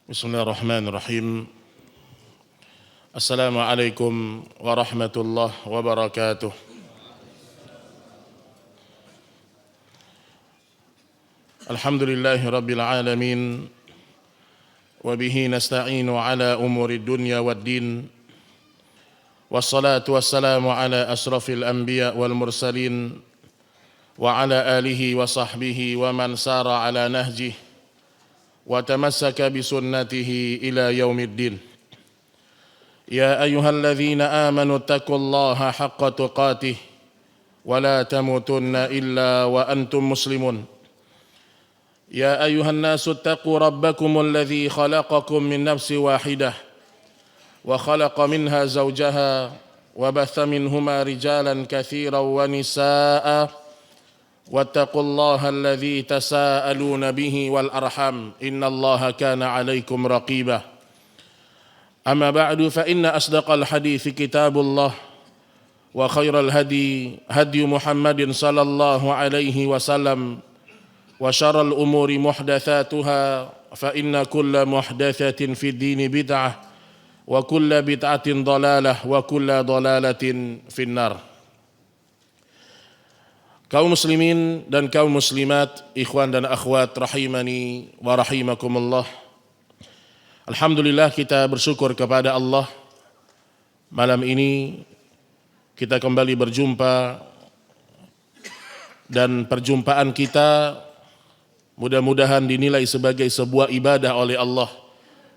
Bismillahirrahmanirrahim. Assalamualaikum warahmatullahi wabarakatuh. Alhamdulillahi rabbil alamin. Wabihi nasta'inu ala umuri dunya waddin. Wassalatu wassalamu ala asrafil anbiya wal mursalin. Wa ala alihi wa sahbihi wa man sara ala nahjih wa tamassaka bisunnatihi ila yaumiddin. Ya ayyuhalladzina amanu taqullaha haqqa tuqatih wa la tamutunna illa wa antum muslimun. Ya ayyuhan nasu taqu rabbakumul ladzi khalaqakum min nafsin wahidah wa khalaqa minha zawjaha wa batha minhuma rijalan katsiran wa nisaa'a واتقوا الله الذي تساءلون به والأرحام إن الله كان عليكم رقيبا أما بعد فإن أصدق الحديث كتاب الله وخير الهدي هدي محمد صلى الله عليه وسلم وشر الأمور محدثاتها فإن كل محدثة في الدين بدعة وكل بدعة ضلالة وكل ضلالة في النار. Kaum muslimin dan kaum muslimat, ikhwan dan akhwat rahimani wa rahimakumullah. Alhamdulillah, kita bersyukur kepada Allah. Malam ini kita kembali berjumpa, dan perjumpaan kita mudah-mudahan dinilai sebagai sebuah ibadah oleh Allah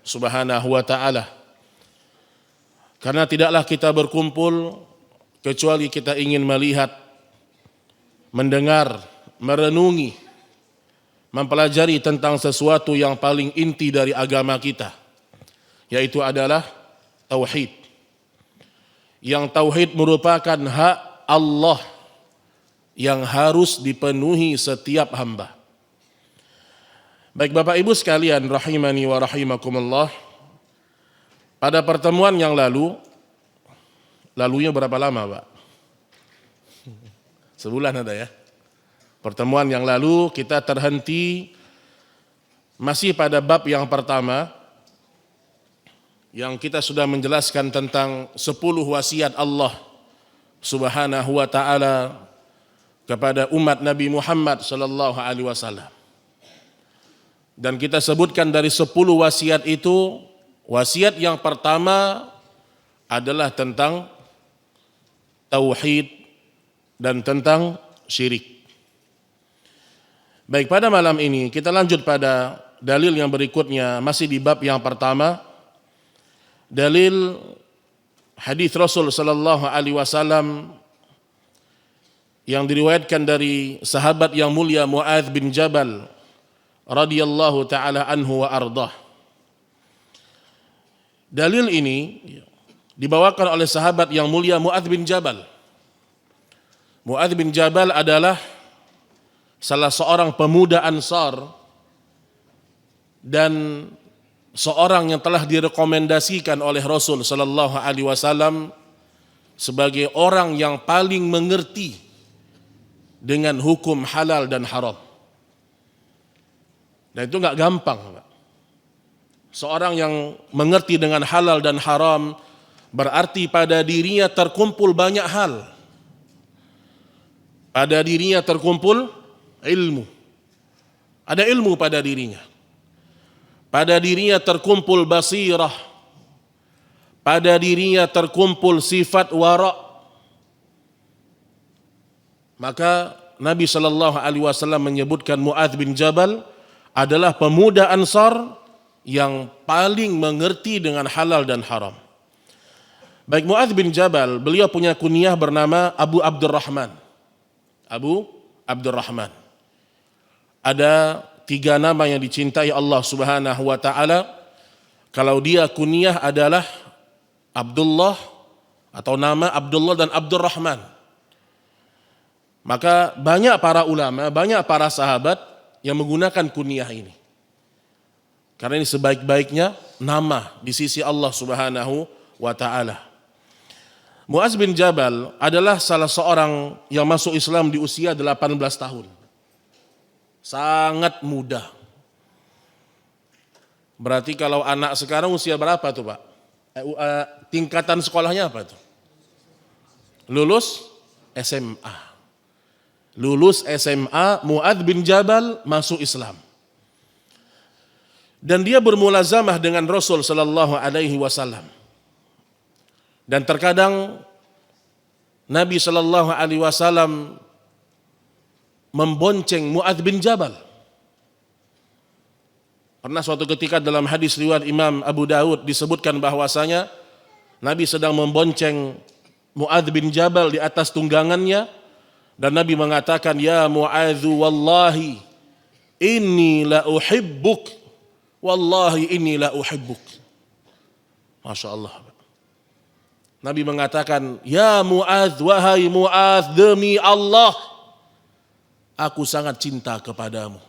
Subhanahu wa ta'ala. Karena tidaklah kita berkumpul kecuali kita ingin melihat, mendengar, merenungi, mempelajari tentang sesuatu yang paling inti dari agama kita, yaitu adalah tauhid. Yang tauhid merupakan hak Allah yang harus dipenuhi setiap hamba. Baik Bapak Ibu sekalian rahimani wa rahimakumullah, pada pertemuan yang lalunya berapa lama Pak? Sebulan ada ya. Pertemuan yang lalu kita terhenti masih pada bab yang pertama, yang kita sudah menjelaskan tentang 10 wasiat Allah Subhanahu wa ta'ala kepada umat Nabi Muhammad sallallahu alaihi wasallam. Dan kita sebutkan dari 10 wasiat itu, wasiat yang pertama adalah tentang tauhid dan tentang syirik. Baik, pada malam ini kita lanjut pada dalil yang berikutnya, masih di bab yang pertama. Dalil hadis Rasul sallallahu alaihi wasallam yang diriwayatkan dari sahabat yang mulia Muadz bin Jabal radhiyallahu taala anhu wa ardah. Dalil ini dibawakan oleh sahabat yang mulia Muadz bin Jabal. Muadz bin Jabal adalah salah seorang pemuda Ansar dan seorang yang telah direkomendasikan oleh Rasul sallallahu alaihi wasallam sebagai orang yang paling mengerti dengan hukum halal dan haram. Dan itu enggak gampang, Pak. Seorang yang mengerti dengan halal dan haram berarti pada dirinya terkumpul banyak hal. Pada dirinya terkumpul ilmu. Ada ilmu pada dirinya. Pada dirinya terkumpul basirah. Pada dirinya terkumpul sifat wara'. Maka Nabi sallallahu alaihi wasallam menyebutkan Muadz bin Jabal adalah pemuda Ansar yang paling mengerti dengan halal dan haram. Baik, Muadz bin Jabal, beliau punya kunyah bernama Abu Abdurrahman. Abu Abdurrahman. Ada 3 nama yang dicintai Allah Subhanahu wa ta'ala. Kalau dia kunyah adalah Abdullah, atau nama Abdullah dan Abdurrahman. Maka banyak para ulama, banyak para sahabat yang menggunakan kunyah ini. Karena ini sebaik-baiknya nama di sisi Allah Subhanahu wa ta'ala. Muadz bin Jabal adalah salah seorang yang masuk Islam di usia 18 tahun. Sangat muda. Berarti kalau anak sekarang usia berapa tuh Pak? Tingkatan sekolahnya apa tuh? Lulus SMA. Lulus SMA, Mu'adz bin Jabal masuk Islam. Dan dia bermulazamah dengan Rasul sallallahu alaihi wasallam. Dan terkadang Nabi sallallahu alaihi wasallam membonceng Mu'adz bin Jabal. Pernah suatu ketika dalam hadis riwayat Imam Abu Daud disebutkan bahwasanya Nabi sedang membonceng Mu'adz bin Jabal di atas tunggangannya dan Nabi mengatakan, "Ya Mu'adz, wallahi inni la uhibbuk. Wallahi inni la uhibbuk." Masya Allah. Nabi mengatakan, "Ya Mu'adz, wahai Mu'adz, demi Allah aku sangat cinta kepadamu.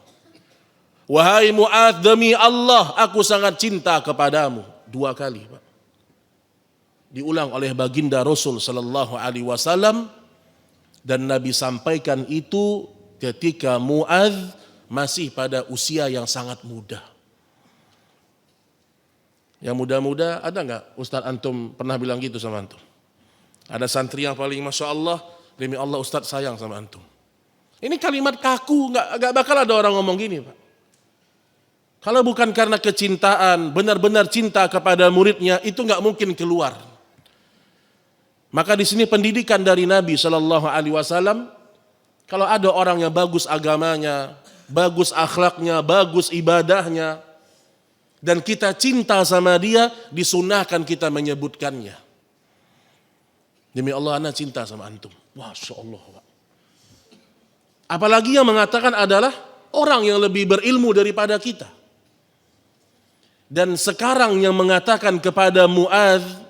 Wahai Mu'adz, demi Allah aku sangat cinta kepadamu." 2 kali, Pak. Diulang oleh baginda Rasul sallallahu alaihi wasallam dan Nabi sampaikan itu ketika Mu'adz masih pada usia yang sangat muda. Yang muda-muda ada enggak Ustadz antum pernah bilang gitu sama antum? Ada santri yang paling Masya Allah, demi Allah Ustadz sayang sama antum. Ini kalimat kaku, enggak bakal ada orang ngomong gini Pak. Kalau bukan karena kecintaan, benar-benar cinta kepada muridnya, itu enggak mungkin keluar. Maka di sini pendidikan dari Nabi Shallallahu Alaihi Wasallam, kalau ada orang yang bagus agamanya, bagus akhlaknya, bagus ibadahnya, dan kita cinta sama dia, disunahkan kita menyebutkannya. Demi Allah, ana cinta sama antum. Masya Allah. Apalagi yang mengatakan adalah orang yang lebih berilmu daripada kita. Dan sekarang yang mengatakan kepada Mu'adz,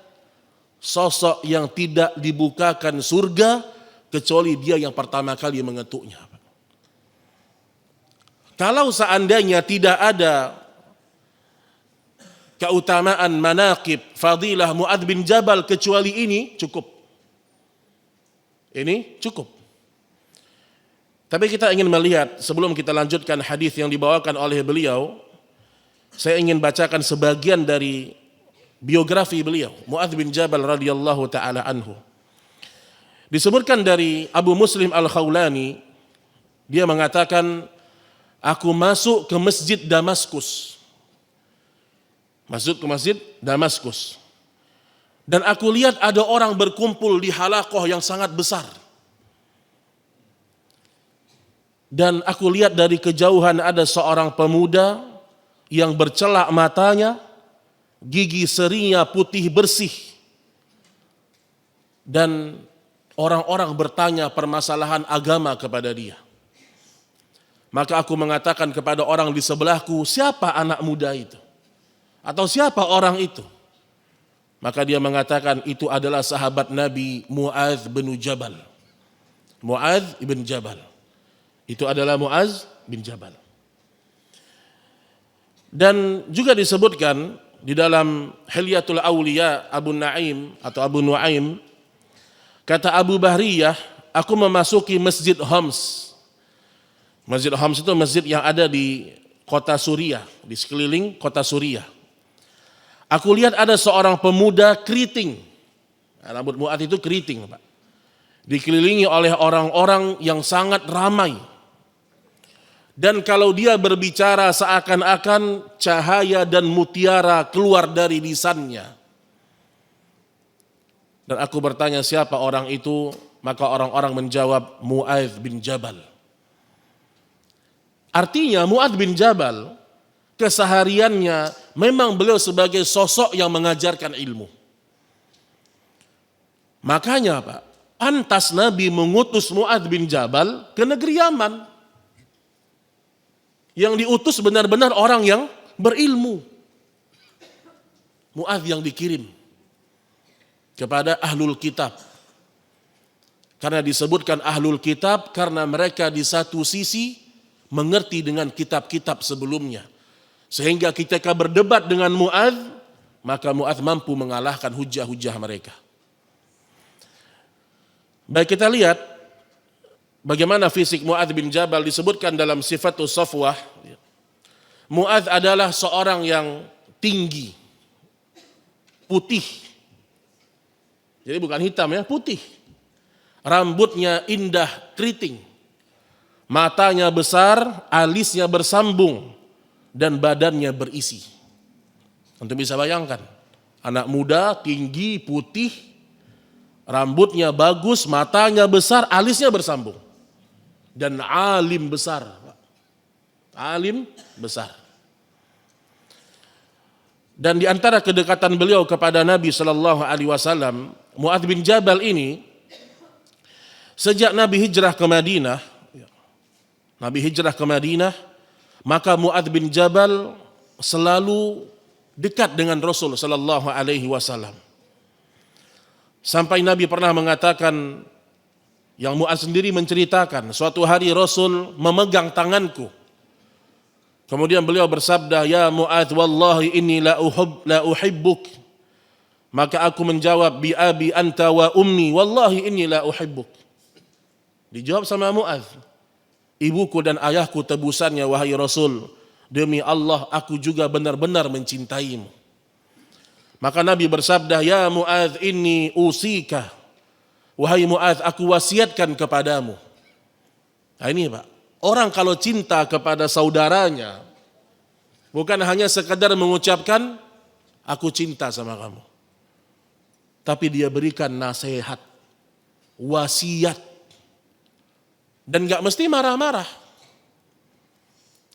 sosok yang tidak dibukakan surga kecuali dia yang pertama kali mengetuknya. Kalau seandainya tidak ada keutamaan manaqib fadilah Mu'adz bin Jabal kecuali ini, cukup. Ini cukup. Tapi kita ingin melihat sebelum kita lanjutkan hadis yang dibawakan oleh beliau, saya ingin bacakan sebagian dari biografi beliau, Mu'adz bin Jabal radhiyallahu taala anhu. Disebutkan dari Abu Muslim Al-Khawlani, dia mengatakan, aku masuk ke Masjid Damaskus. Masuk ke Masjid Damaskus. Dan aku lihat ada orang berkumpul di halaqah yang sangat besar. Dan aku lihat dari kejauhan ada seorang pemuda yang bercelak matanya, gigi serinya putih bersih, dan orang-orang bertanya permasalahan agama kepada dia. Maka aku mengatakan kepada orang di sebelahku, siapa anak muda itu? Atau siapa orang itu? Maka dia mengatakan itu adalah sahabat Nabi Mu'adz bin Jabal. Mu'adz bin Jabal. Itu adalah Mu'adz bin Jabal. Dan juga disebutkan di dalam Hilyatul Auliya Abu Naim atau Abu Nuaim, kata Abu Bahriyah, aku memasuki Masjid Homs. Masjid Homs itu masjid yang ada di kota Suriah, di sekeliling kota Suriah. Aku lihat ada seorang pemuda keriting. Rambut Mu'adz itu keriting, Pak. Dikelilingi oleh orang-orang yang sangat ramai. Dan kalau dia berbicara seakan-akan cahaya dan mutiara keluar dari lisannya. Dan aku bertanya siapa orang itu, maka orang-orang menjawab Mu'adz bin Jabal. Artinya Mu'adz bin Jabal kesehariannya memang beliau sebagai sosok yang mengajarkan ilmu. Makanya Pak, pantas Nabi mengutus Mu'adz bin Jabal ke negeri Yaman. Yang diutus benar-benar orang yang berilmu. Mu'adz yang dikirim kepada ahlul kitab. Karena disebutkan ahlul kitab karena mereka di satu sisi mengerti dengan kitab-kitab sebelumnya. Sehingga ketika berdebat dengan Mu'adz, maka Mu'adz mampu mengalahkan hujah-hujah mereka. Baik, kita lihat bagaimana fisik Mu'adz bin Jabal disebutkan dalam Sifatus Safwah. Mu'adz adalah seorang yang tinggi, putih. Jadi bukan hitam ya, putih. Rambutnya indah keriting. Matanya besar, alisnya bersambung, dan badannya berisi. Untuk bisa bayangkan, anak muda, tinggi, putih, rambutnya bagus, matanya besar, alisnya bersambung. Dan alim besar. Alim besar. Dan di antara kedekatan beliau kepada Nabi Shallallahu Alaihi Wasallam, Mu'adz bin Jabal ini sejak Nabi hijrah ke Madinah, maka Mu'adz bin Jabal selalu dekat dengan Rasul Shallallahu Alaihi Wasallam. Sampai Nabi pernah mengatakan, yang Mu'adz sendiri menceritakan, suatu hari Rasul memegang tanganku. Kemudian beliau bersabda, ya Mu'adz, wallahi inni la uhibbuk. Maka aku menjawab, bi abi anta wa ummi, wallahi inni la uhibbuk. Dijawab sama Mu'adz, ibuku dan ayahku tebusannya wahai Rasul, demi Allah aku juga benar-benar mencintaimu. Maka Nabi bersabda, ya Mu'adz inni usika. Wahai Mu'adz, aku wasiatkan kepadamu. Nah ini Pak, orang kalau cinta kepada saudaranya, bukan hanya sekadar mengucapkan, aku cinta sama kamu. Tapi dia berikan nasihat, wasiat. Dan gak mesti marah-marah.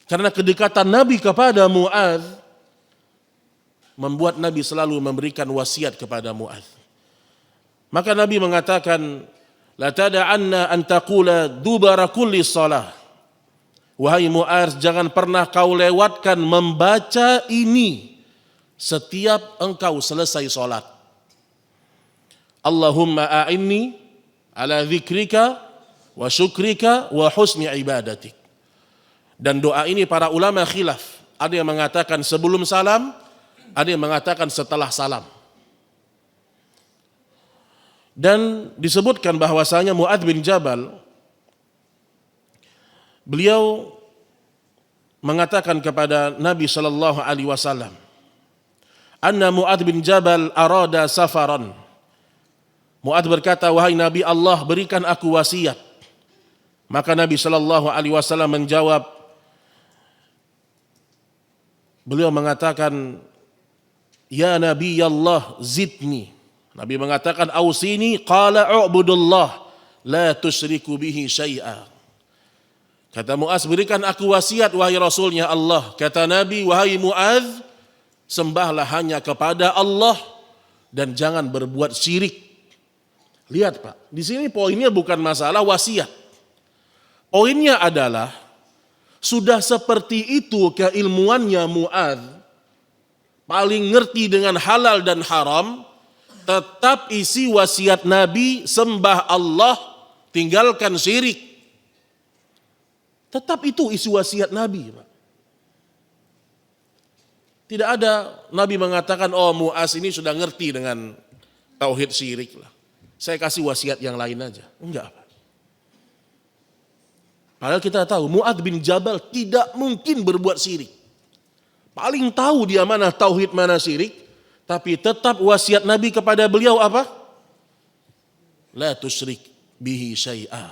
Karena kedekatan Nabi kepada Mu'adz, membuat Nabi selalu memberikan wasiat kepada Mu'adz. Maka Nabi mengatakan, la tada'anna an taqula dubara kulli shalah. Wahai Mu'adz, jangan pernah kau lewatkan membaca ini setiap engkau selesai salat. Allahumma a'inni ala dzikrika wa syukrika wa husni ibadatik. Dan doa ini para ulama khilaf. Ada yang mengatakan sebelum salam, ada yang mengatakan setelah salam. Dan disebutkan bahwasanya Mu'adz bin Jabal, beliau mengatakan kepada Nabi Shallallahu Alaihi Wasallam, anna Mu'adz bin Jabal arada safaran. Mu'adz berkata, wahai Nabi Allah, berikan aku wasiat. Maka Nabi Shallallahu Alaihi Wasallam menjawab, beliau mengatakan, ya Nabi Allah zidni. Nabi mengatakan, ausini, qala u'budullah la tusyriku bihi syai'a. Kata Mu'adz, berikan aku wasiat wahai Rasulnya Allah. Kata Nabi, wahai Mu'adz, sembahlah hanya kepada Allah dan jangan berbuat syirik. Lihat Pak, di sini poinnya bukan masalah wasiat. Poinnya adalah sudah seperti itu keilmuannya Mu'adz, paling ngerti dengan halal dan haram, tetap isi wasiat Nabi, sembah Allah, tinggalkan syirik. Tetap itu isi wasiat Nabi, Pak. Tidak ada Nabi mengatakan, oh Mu'adz ini sudah ngerti dengan tauhid syirik lah, saya kasih wasiat yang lain aja. Enggak, Pak. Padahal kita tahu Mu'adz bin Jabal tidak mungkin berbuat syirik. Paling tahu dia mana tauhid mana syirik. Tapi tetap wasiat Nabi kepada beliau apa? La tusyrik bihi syai'a.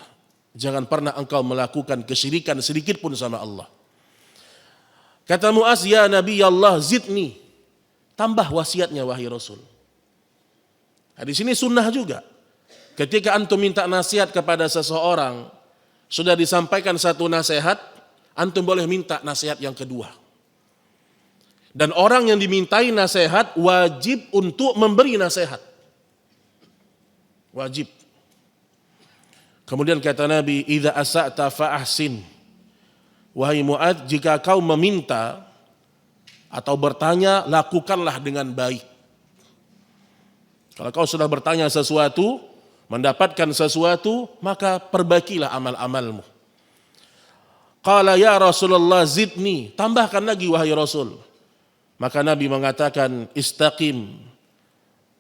Jangan pernah engkau melakukan kesyirikan sedikit pun sama Allah. Kata Mu'adz, ya Nabi Allah zidni. Tambah wasiatnya wahai Rasul. Nah, di sini sunnah juga. Ketika antum minta nasihat kepada seseorang, sudah disampaikan satu nasihat, antum boleh minta nasihat yang kedua. Dan orang yang dimintai nasihat wajib untuk memberi nasihat. Wajib. Kemudian kata Nabi, idza asa'ta fa ahsin. Wahai Mu'adz, jika kau meminta atau bertanya, lakukanlah dengan baik. Kalau kau sudah bertanya sesuatu, mendapatkan sesuatu, maka perbaikilah amal-amalmu. Qala ya Rasulullah zidni, tambahkan lagi wahai Rasul. Maka Nabi mengatakan, istaqim,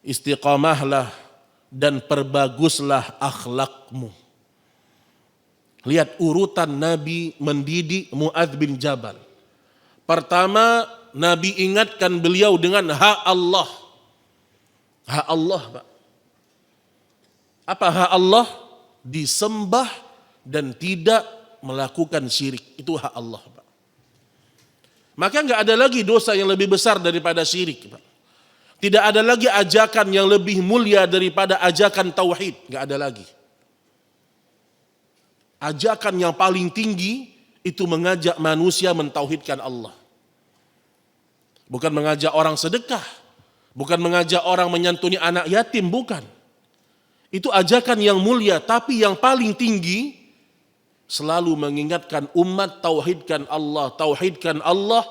istiqamahlah dan perbaguslah akhlakmu. Lihat urutan Nabi mendidik Mu'adz bin Jabal. Pertama, Nabi ingatkan beliau dengan hak Allah. Hak Allah, Pak. Apa hak Allah? Disembah dan tidak melakukan syirik. Itu hak Allah, Pak. Maka nggak ada lagi dosa yang lebih besar daripada syirik, Pak. Tidak ada lagi ajakan yang lebih mulia daripada ajakan tauhid. Nggak ada lagi. Ajakan yang paling tinggi itu mengajak manusia mentauhidkan Allah. Bukan mengajak orang sedekah. Bukan mengajak orang menyantuni anak yatim, bukan. Itu ajakan yang mulia, tapi yang paling tinggi selalu mengingatkan umat tauhidkan Allah,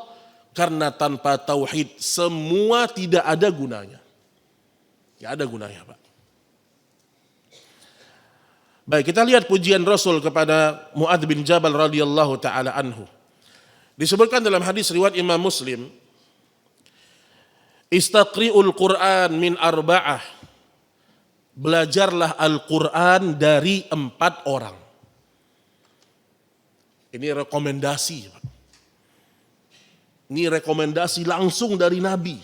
karena tanpa tauhid semua tidak ada gunanya. Tidak ada gunanya, Pak. Baik, kita lihat pujian Rasul kepada Mu'adz bin Jabal radhiyallahu taala anhu. Disebutkan dalam hadis riwayat Imam Muslim, Istaqri'ul Qur'an min arba'ah. Belajarlah Al-Quran dari 4 orang. Ini rekomendasi. Ini rekomendasi langsung dari Nabi.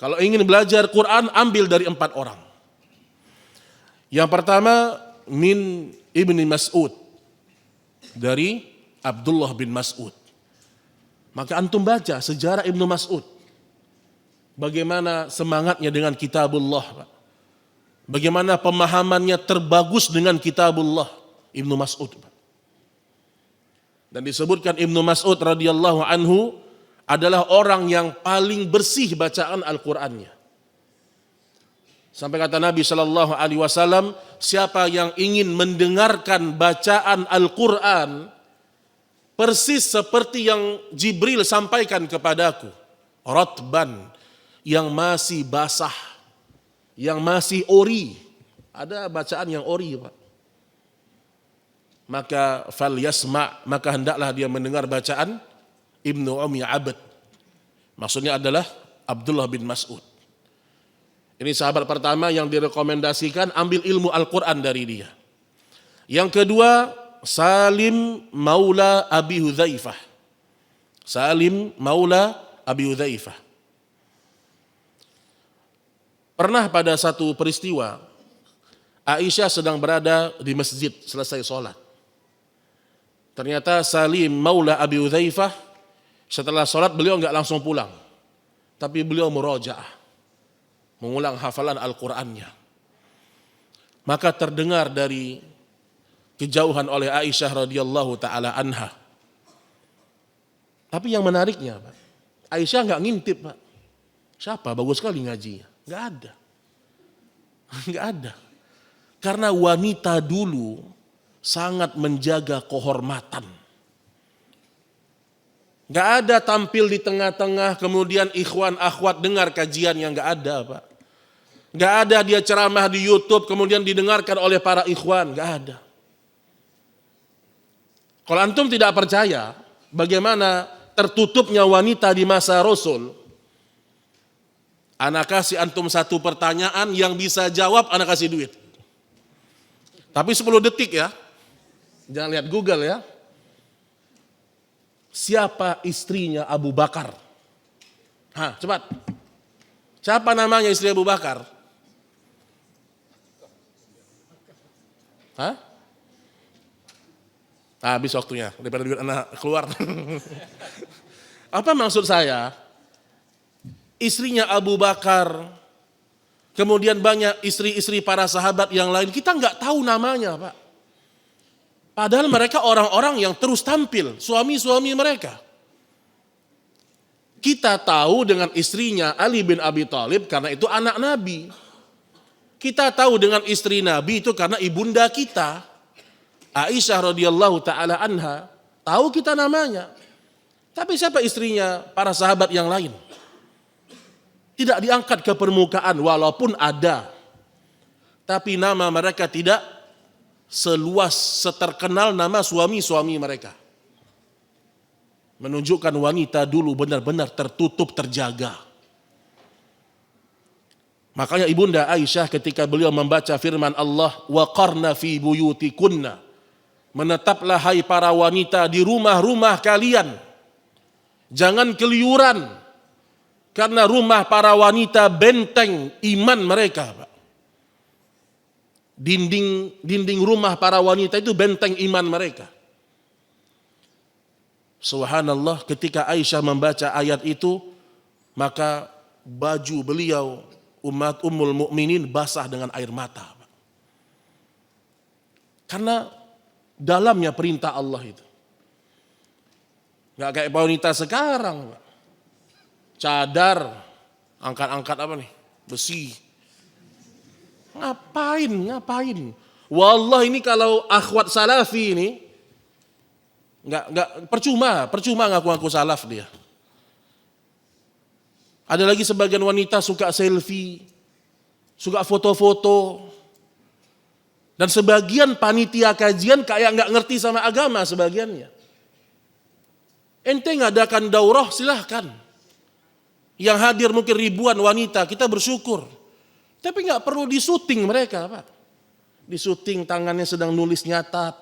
Kalau ingin belajar Quran, ambil dari 4 orang. Yang pertama, min Ibni Mas'ud. Dari Abdullah bin Mas'ud. Maka antum baca sejarah Ibnu Mas'ud. Bagaimana semangatnya dengan kitabullah, Pak. Bagaimana pemahamannya terbagus dengan kitabullah, Ibnu Mas'ud. Dan disebutkan Ibnu Mas'ud radhiyallahu anhu adalah orang yang paling bersih bacaan Al-Qur'annya. Sampai kata Nabi sallallahu alaihi wasallam, siapa yang ingin mendengarkan bacaan Al-Qur'an persis seperti yang Jibril sampaikan kepadaku, ratban, yang masih basah, yang masih ori. Ada bacaan yang ori, Pak. Maka fal yasma, maka hendaklah dia mendengar bacaan Ibnu Ummi Abd. Maksudnya adalah Abdullah bin Mas'ud. Ini sahabat pertama yang direkomendasikan ambil ilmu Al-Quran dari dia. Yang kedua, Salim Maula Abi Hudzaifah. Salim Maula Abi Hudzaifah. Pernah pada satu peristiwa, Aisyah sedang berada di masjid selesai sholat. Ternyata Salim Maula Abi Hudzaifah setelah sholat beliau enggak langsung pulang. Tapi beliau murajaah, mengulang hafalan Al-Qur'annya. Maka terdengar dari kejauhan oleh Aisyah radhiyallahu taala anha. Tapi yang menariknya, Pak, Aisyah enggak ngintip, Pak. Siapa bagus sekali ngajinya? Enggak ada. Enggak ada. Karena wanita dulu sangat menjaga kehormatan. Enggak ada tampil di tengah-tengah kemudian ikhwan akhwat dengar kajian yang enggak ada, Pak. Enggak ada dia ceramah di YouTube kemudian didengarkan oleh para ikhwan, enggak ada. Kalau antum tidak percaya bagaimana tertutupnya wanita di masa Rasul, anak kasih antum satu pertanyaan, yang bisa jawab anak kasih duit. Tapi 10 detik ya. Jangan lihat Google ya. Siapa istrinya Abu Bakar? Cepat. Siapa namanya istri Abu Bakar? Habis waktunya, daripada duit anak keluar. Apa maksud saya? Istrinya Abu Bakar, kemudian banyak istri-istri para sahabat yang lain, kita nggak tahu namanya, Pak. Padahal mereka orang-orang yang terus tampil, suami-suami mereka. Kita tahu dengan istrinya Ali bin Abi Thalib karena itu anak Nabi. Kita tahu dengan istri Nabi itu karena ibunda kita, Aisyah radhiyallahu taala anha. Tahu kita namanya. Tapi siapa istrinya para sahabat yang lain? Tidak diangkat ke permukaan walaupun ada. Tapi nama mereka tidak seluas, seterkenal nama suami-suami mereka. Menunjukkan wanita dulu benar-benar tertutup, terjaga. Makanya ibunda Aisyah ketika beliau membaca firman Allah, waqarna fi buyutikunna, menetaplah hai para wanita di rumah-rumah kalian. Jangan keluyuran, karena rumah para wanita benteng iman mereka, Pak. Dinding rumah para wanita itu benteng iman mereka. Subhanallah, ketika Aisyah membaca ayat itu, maka baju beliau umat Ummul Mukminin basah dengan air mata. Karena dalamnya perintah Allah itu. Gak kayak wanita sekarang, Pak. Cadar, angkat-angkat apa nih? Besi. Ngapain? Wallah, ini kalau akhwat salafi ini, nggak percuma ngaku-ngaku salaf dia. Ada lagi sebagian wanita suka selfie, suka foto-foto, dan sebagian panitia kajian kayak nggak ngerti sama agama sebagiannya. Ente ngadakan daurah silahkan. Yang hadir mungkin ribuan wanita, kita bersyukur. Tapi nggak perlu disuting mereka, Pak. Disuting tangannya sedang nulis nyatat,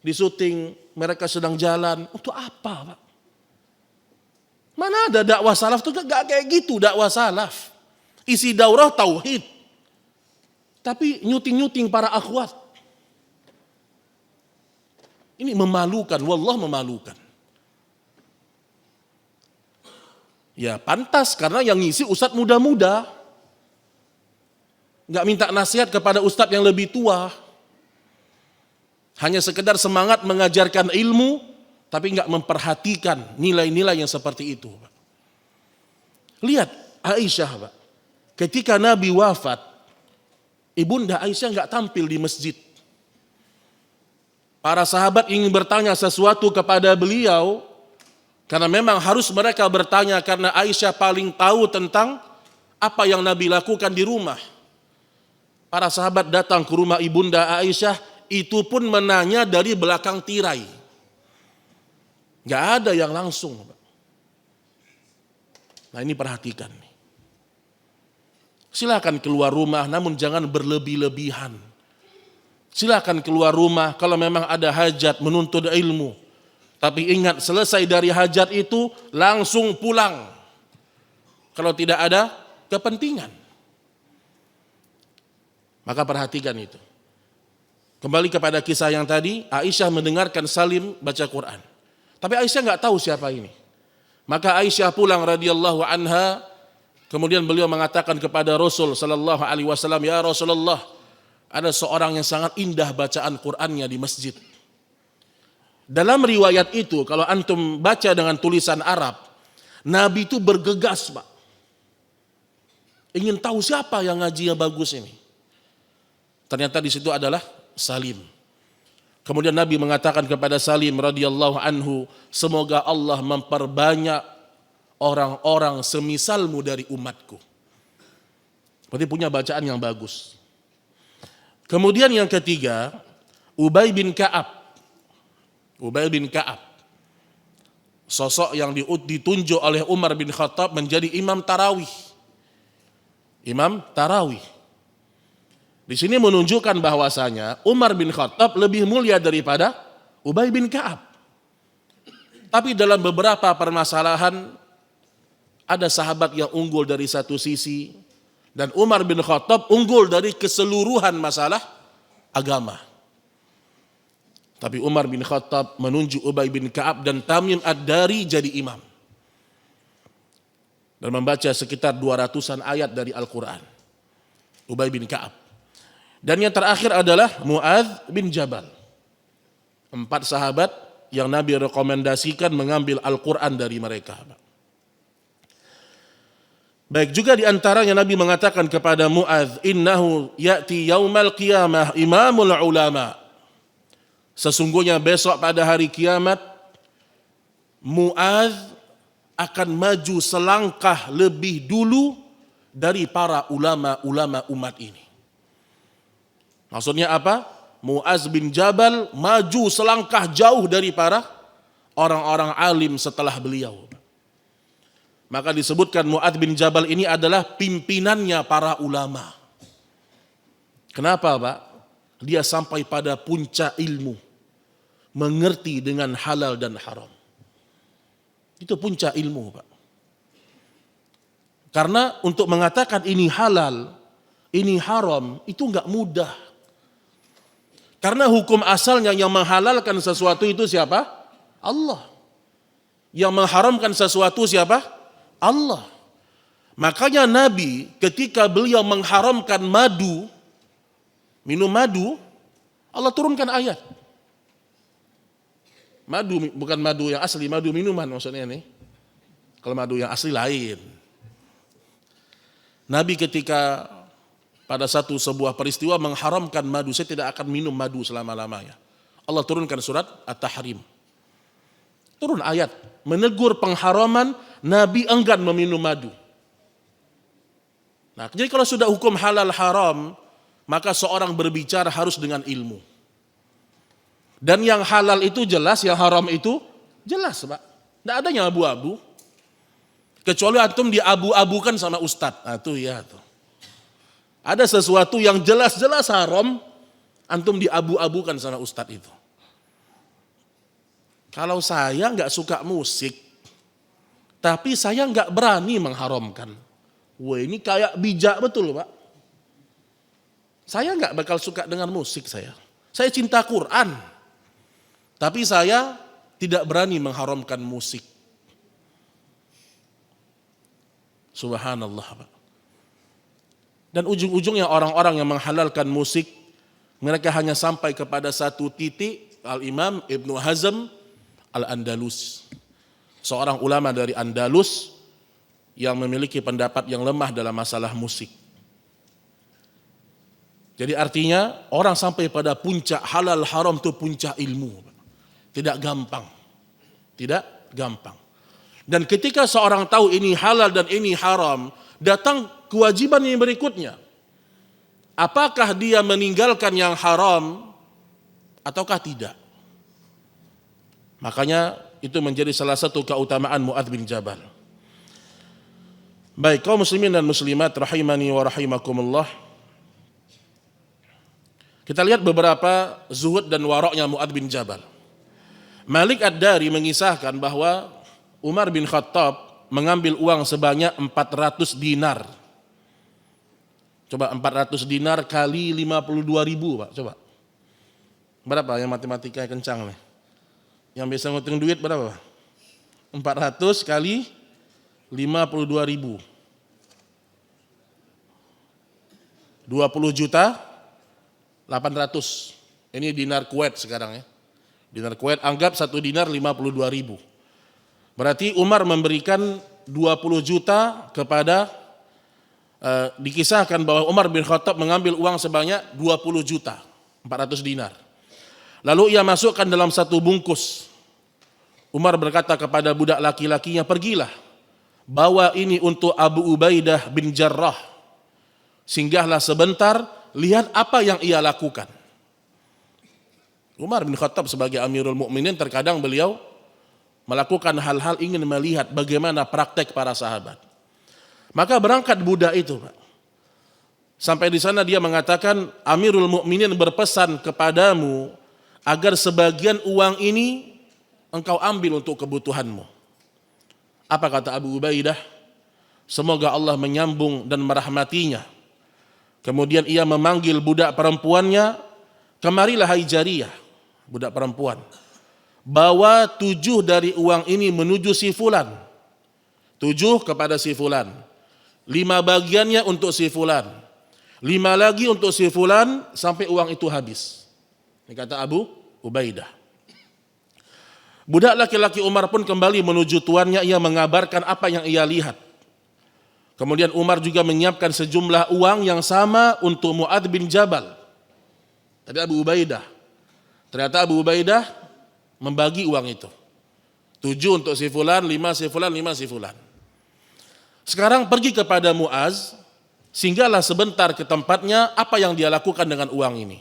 disuting mereka sedang jalan. Untuk apa, Pak? Mana ada dakwah salaf tuh gak kayak gitu dakwah salaf. Isi daurah tauhid. Tapi nyuting-nyuting para akhwat. Ini memalukan, wallah memalukan. Ya pantas, karena yang ngisi ustadz muda-muda. Gak minta nasihat kepada ustadz yang lebih tua. Hanya sekedar semangat mengajarkan ilmu, tapi gak memperhatikan nilai-nilai yang seperti itu. Lihat Aisyah, Pak. Ketika Nabi wafat, Ibunda Aisyah gak tampil di masjid. Para sahabat ingin bertanya sesuatu kepada beliau, karena memang harus mereka bertanya karena Aisyah paling tahu tentang apa yang Nabi lakukan di rumah. Para sahabat datang ke rumah Ibunda Aisyah, itu pun menanya dari belakang tirai. Gak ada yang langsung. Nah ini perhatikan. Silakan keluar rumah, namun jangan berlebih-lebihan. Silakan keluar rumah kalau memang ada hajat menuntut ilmu. Tapi ingat, selesai dari hajat itu langsung pulang. Kalau tidak ada kepentingan. Maka perhatikan itu. Kembali kepada kisah yang tadi, Aisyah mendengarkan Salim baca Quran. Tapi Aisyah nggak tahu siapa ini. Maka Aisyah pulang radhiyallahu anha, kemudian beliau mengatakan kepada Rasul sallallahu alaihi wasallam, "Ya Rasulullah, ada seorang yang sangat indah bacaan Qur'annya di masjid." Dalam riwayat itu, kalau antum baca dengan tulisan Arab, Nabi itu bergegas, Pak. Ingin tahu siapa yang ngajinya bagus ini. Ternyata di situ adalah Salim. Kemudian Nabi mengatakan kepada Salim radhiyallahu anhu, semoga Allah memperbanyak orang-orang semisalmu dari umatku. Berarti punya bacaan yang bagus. Kemudian yang ketiga, Ubay bin Ka'ab. Ubay bin Ka'ab, sosok yang ditunjuk oleh Umar bin Khattab menjadi imam tarawih. Imam tarawih. Di sini menunjukkan bahwasanya Umar bin Khattab lebih mulia daripada Ubay bin Ka'ab. Tapi dalam beberapa permasalahan ada sahabat yang unggul dari satu sisi dan Umar bin Khattab unggul dari keseluruhan masalah agama. Tapi Umar bin Khattab menunjuk Ubay bin Ka'ab dan Tamim Ad-Dari jadi imam. Dan membaca sekitar 200-an ayat dari Al-Quran. Ubay bin Ka'ab. Dan yang terakhir adalah Mu'adz bin Jabal. 4 sahabat yang Nabi rekomendasikan mengambil Al-Quran dari mereka. Baik, juga diantaranya Nabi mengatakan kepada Mu'adz, "Innahu ya'ti yaumal qiyamah imamul ulama." Sesungguhnya besok pada hari kiamat, Mu'adz akan maju selangkah lebih dulu dari para ulama-ulama umat ini. Maksudnya apa? Mu'adz bin Jabal maju selangkah jauh dari para orang-orang alim setelah beliau. Maka disebutkan Mu'adz bin Jabal ini adalah pimpinannya para ulama. Kenapa, Pak? Dia sampai pada puncak ilmu. Mengerti dengan halal dan haram. Itu puncak ilmu, Pak. Karena untuk mengatakan ini halal, ini haram, itu enggak mudah. Karena hukum asalnya yang menghalalkan sesuatu itu siapa? Allah. Yang mengharamkan sesuatu siapa? Allah. Makanya Nabi ketika beliau mengharamkan madu, minum madu, Allah turunkan ayat. Madu bukan madu yang asli, madu minuman maksudnya nih. Kalau madu yang asli lain. Nabi ketika pada sebuah peristiwa mengharamkan madu, saya tidak akan minum madu selama-lamanya. Allah turunkan surat At-Tahrim. Turun ayat menegur pengharaman, Nabi enggan meminum madu. Nah, jadi kalau sudah hukum halal haram, maka seorang berbicara harus dengan ilmu. Dan yang halal itu jelas, yang haram itu jelas, Pak. Tidak ada yang abu-abu. Kecuali antum diabu-abukan sama ustadz. Nah, tuh ya tuh. Ada sesuatu yang jelas-jelas haram, antum diabu-abukan sama ustadz itu. Kalau saya nggak suka musik, tapi saya nggak berani mengharamkan. Wah, ini kayak bijak betul, Pak. Saya nggak bakal suka dengan musik saya. Saya cinta Quran, tapi saya tidak berani mengharamkan musik. Subhanallah, Pak. Dan ujung-ujungnya orang-orang yang menghalalkan musik, mereka hanya sampai kepada satu titik. Al-Imam Ibnu Hazm Al-Andalus, seorang ulama dari Andalus yang memiliki pendapat yang lemah dalam masalah musik. Jadi artinya orang sampai pada puncak halal haram itu puncak ilmu. Tidak gampang. Tidak gampang. Dan ketika seorang tahu ini halal dan ini haram, datang kewajiban yang berikutnya. Apakah dia meninggalkan yang haram ataukah tidak? Makanya itu menjadi salah satu keutamaan Mu'adz bin Jabal. Baik, kaum muslimin dan muslimat rahimani wa rahimakumullah. Kita lihat beberapa zuhud dan waroknya Mu'adz bin Jabal. Malik Ad-Dari mengisahkan bahwa Umar bin Khattab mengambil uang sebanyak 400 dinar. Coba 400 dinar kali 52 ribu, Pak. Coba. Berapa yang matematikanya kencang nih? Yang biasa ngitung duit berapa, Pak? 400 kali 52 ribu. 20 juta 800. Ini dinar Kuwait sekarang ya. Dinar Kuwait anggap 1 dinar 52 ribu. Berarti Umar memberikan 20 juta kepada, dikisahkan bahwa Umar bin Khattab mengambil uang sebanyak 20 juta, 400 dinar. Lalu ia masukkan dalam satu bungkus. Umar berkata kepada budak laki-lakinya, pergilah, bawa ini untuk Abu Ubaidah bin Jarrah. Singgahlah sebentar, lihat apa yang ia lakukan. Umar bin Khattab sebagai Amirul Mukminin terkadang beliau melakukan hal-hal ingin melihat bagaimana praktek para sahabat. Maka berangkat budak itu, Pak. Sampai di sana dia mengatakan, Amirul Mukminin berpesan kepadamu agar sebagian uang ini engkau ambil untuk kebutuhanmu. Apa kata Abu Ubaidah? Semoga Allah menyambung dan merahmatinya. Kemudian ia memanggil budak perempuannya, kemarilah hai jariyah, budak perempuan. Bawa 7 dari uang ini menuju si fulan. 7 kepada si fulan. 5 bagiannya untuk si fulan. 5 lagi untuk si fulan sampai uang itu habis. Ini kata Abu Ubaidah. Budak laki-laki Umar pun kembali menuju tuannya, ia mengabarkan apa yang ia lihat. Kemudian Umar juga menyiapkan sejumlah uang yang sama untuk Mu'adz bin Jabal. Tadi Abu Ubaidah. Ternyata Abu Ubaidah membagi uang itu. 7 untuk si fulan, 5 si fulan, 5 si fulan. Sekarang pergi kepada Mu'adz, singgahlah sebentar ke tempatnya, apa yang dia lakukan dengan uang ini.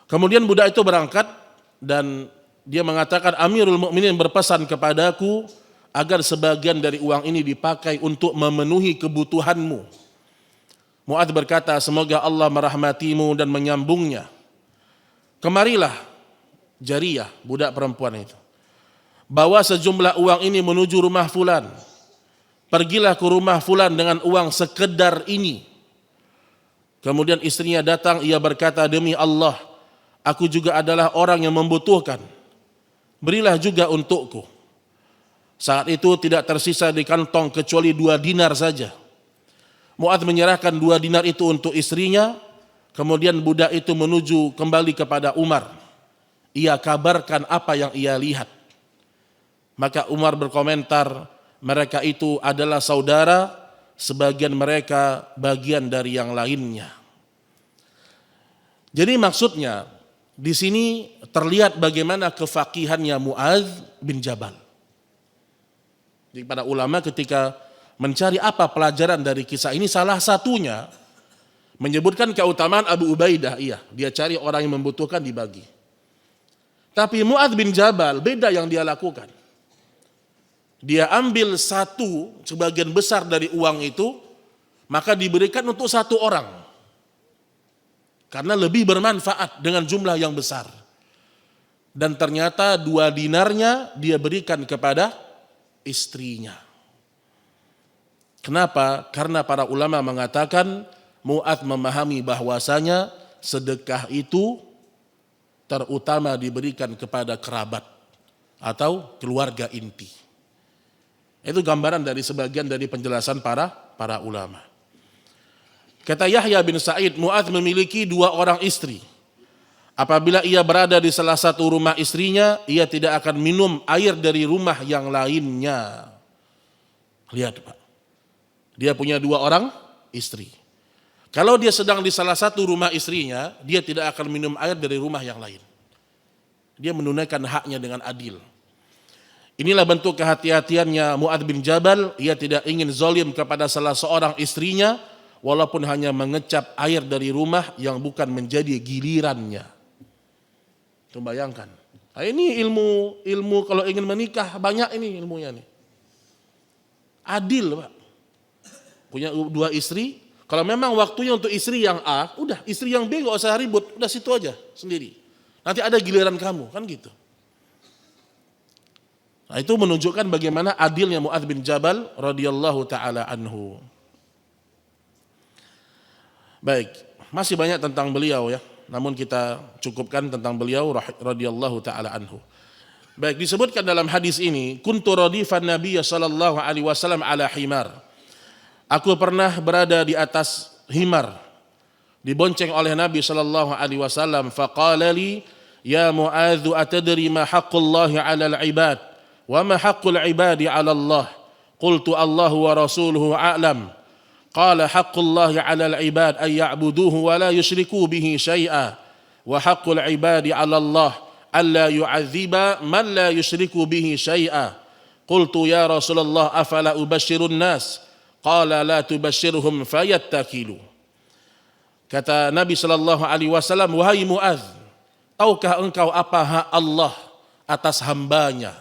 Kemudian budak itu berangkat dan dia mengatakan, Amirul Mukminin berpesan kepadaku agar sebagian dari uang ini dipakai untuk memenuhi kebutuhanmu. Mu'adz berkata, semoga Allah merahmatimu dan menyambungnya. Kemarilah jariyah, budak perempuan itu. bawa sejumlah uang ini menuju rumah fulan. Pergilah ke rumah fulan dengan uang sekedar ini. Kemudian istrinya datang, ia berkata, demi Allah, aku juga adalah orang yang membutuhkan. Berilah juga untukku. Saat itu tidak tersisa di kantong kecuali 2 dinar saja. Mu'adz menyerahkan 2 dinar itu untuk istrinya. Kemudian budak itu menuju kembali kepada Umar. Ia kabarkan apa yang ia lihat. Maka Umar berkomentar, mereka itu adalah saudara, sebagian mereka bagian dari yang lainnya. Jadi maksudnya di sini terlihat bagaimana kefaqihannya Mu'adz bin Jabal. Jadi para ulama ketika mencari apa pelajaran dari kisah ini, salah satunya menyebutkan keutamaan Abu Ubaidah. Iya, dia cari orang yang membutuhkan dibagi. Tapi Mu'adz bin Jabal beda yang dia lakukan. Dia ambil sebagian besar dari uang itu, maka diberikan untuk 1 orang. Karena lebih bermanfaat dengan jumlah yang besar. Dan ternyata 2 dinarnya dia berikan kepada istrinya. Kenapa? Karena para ulama mengatakan Mu'adz memahami bahwasanya sedekah itu terutama diberikan kepada kerabat atau keluarga inti. Itu gambaran dari sebagian dari penjelasan para ulama. Kata Yahya bin Sa'id, Mu'adz memiliki 2 orang istri. Apabila ia berada di salah satu rumah istrinya, ia tidak akan minum air dari rumah yang lainnya. Lihat Pak, dia punya 2 orang istri. Kalau dia sedang di salah satu rumah istrinya, dia tidak akan minum air dari rumah yang lain. Dia menunaikan haknya dengan adil. Inilah bentuk kehati-hatiannya Mu'adz bin Jabal. Ia tidak ingin zalim kepada salah seorang istrinya, walaupun hanya mengecap air dari rumah yang bukan menjadi gilirannya. Itu bayangkan. Nah, ini ilmu kalau ingin menikah banyak ini ilmunya nih. Adil Pak. Punya 2 istri. Kalau memang waktunya untuk istri yang A, udah istri yang B gak usah ribut, udah situ aja sendiri. Nanti ada giliran kamu, kan gitu. Nah, itu menunjukkan bagaimana adilnya Mu'adz bin Jabal radhiyallahu taala anhu. Baik, masih banyak tentang beliau ya. Namun kita cukupkan tentang beliau radhiyallahu taala anhu. Baik, disebutkan dalam hadis ini, kuntu radifan Nabiy sallallahu alaihi wasallam ala himar. Aku pernah berada di atas himar, dibonceng oleh Nabi sallallahu alaihi wasallam. Faqala li, ya Mu'adz, atadri ma haqqullahi 'alal 'ibad? Wa ma haqqul 'ibadi 'ala Allah? Qultu Allahu wa rasuluhu a'lam. Qala haqqullahi 'alal 'ibad ay ya'buduhu wa la yusyriku bihi syai'a. Wa haqqul 'ibadi 'ala Allah alla yu'adziba man la yusyriku bihi syai'a. Qultu ya Rasulullah afala ubashshirun nas? Qala la tubashshirhum fayattakilu. Kata Nabi sallallahu alaihi wasallam, wahai Mu'adz, tahukah engkau apa hak Allah atas hambanya?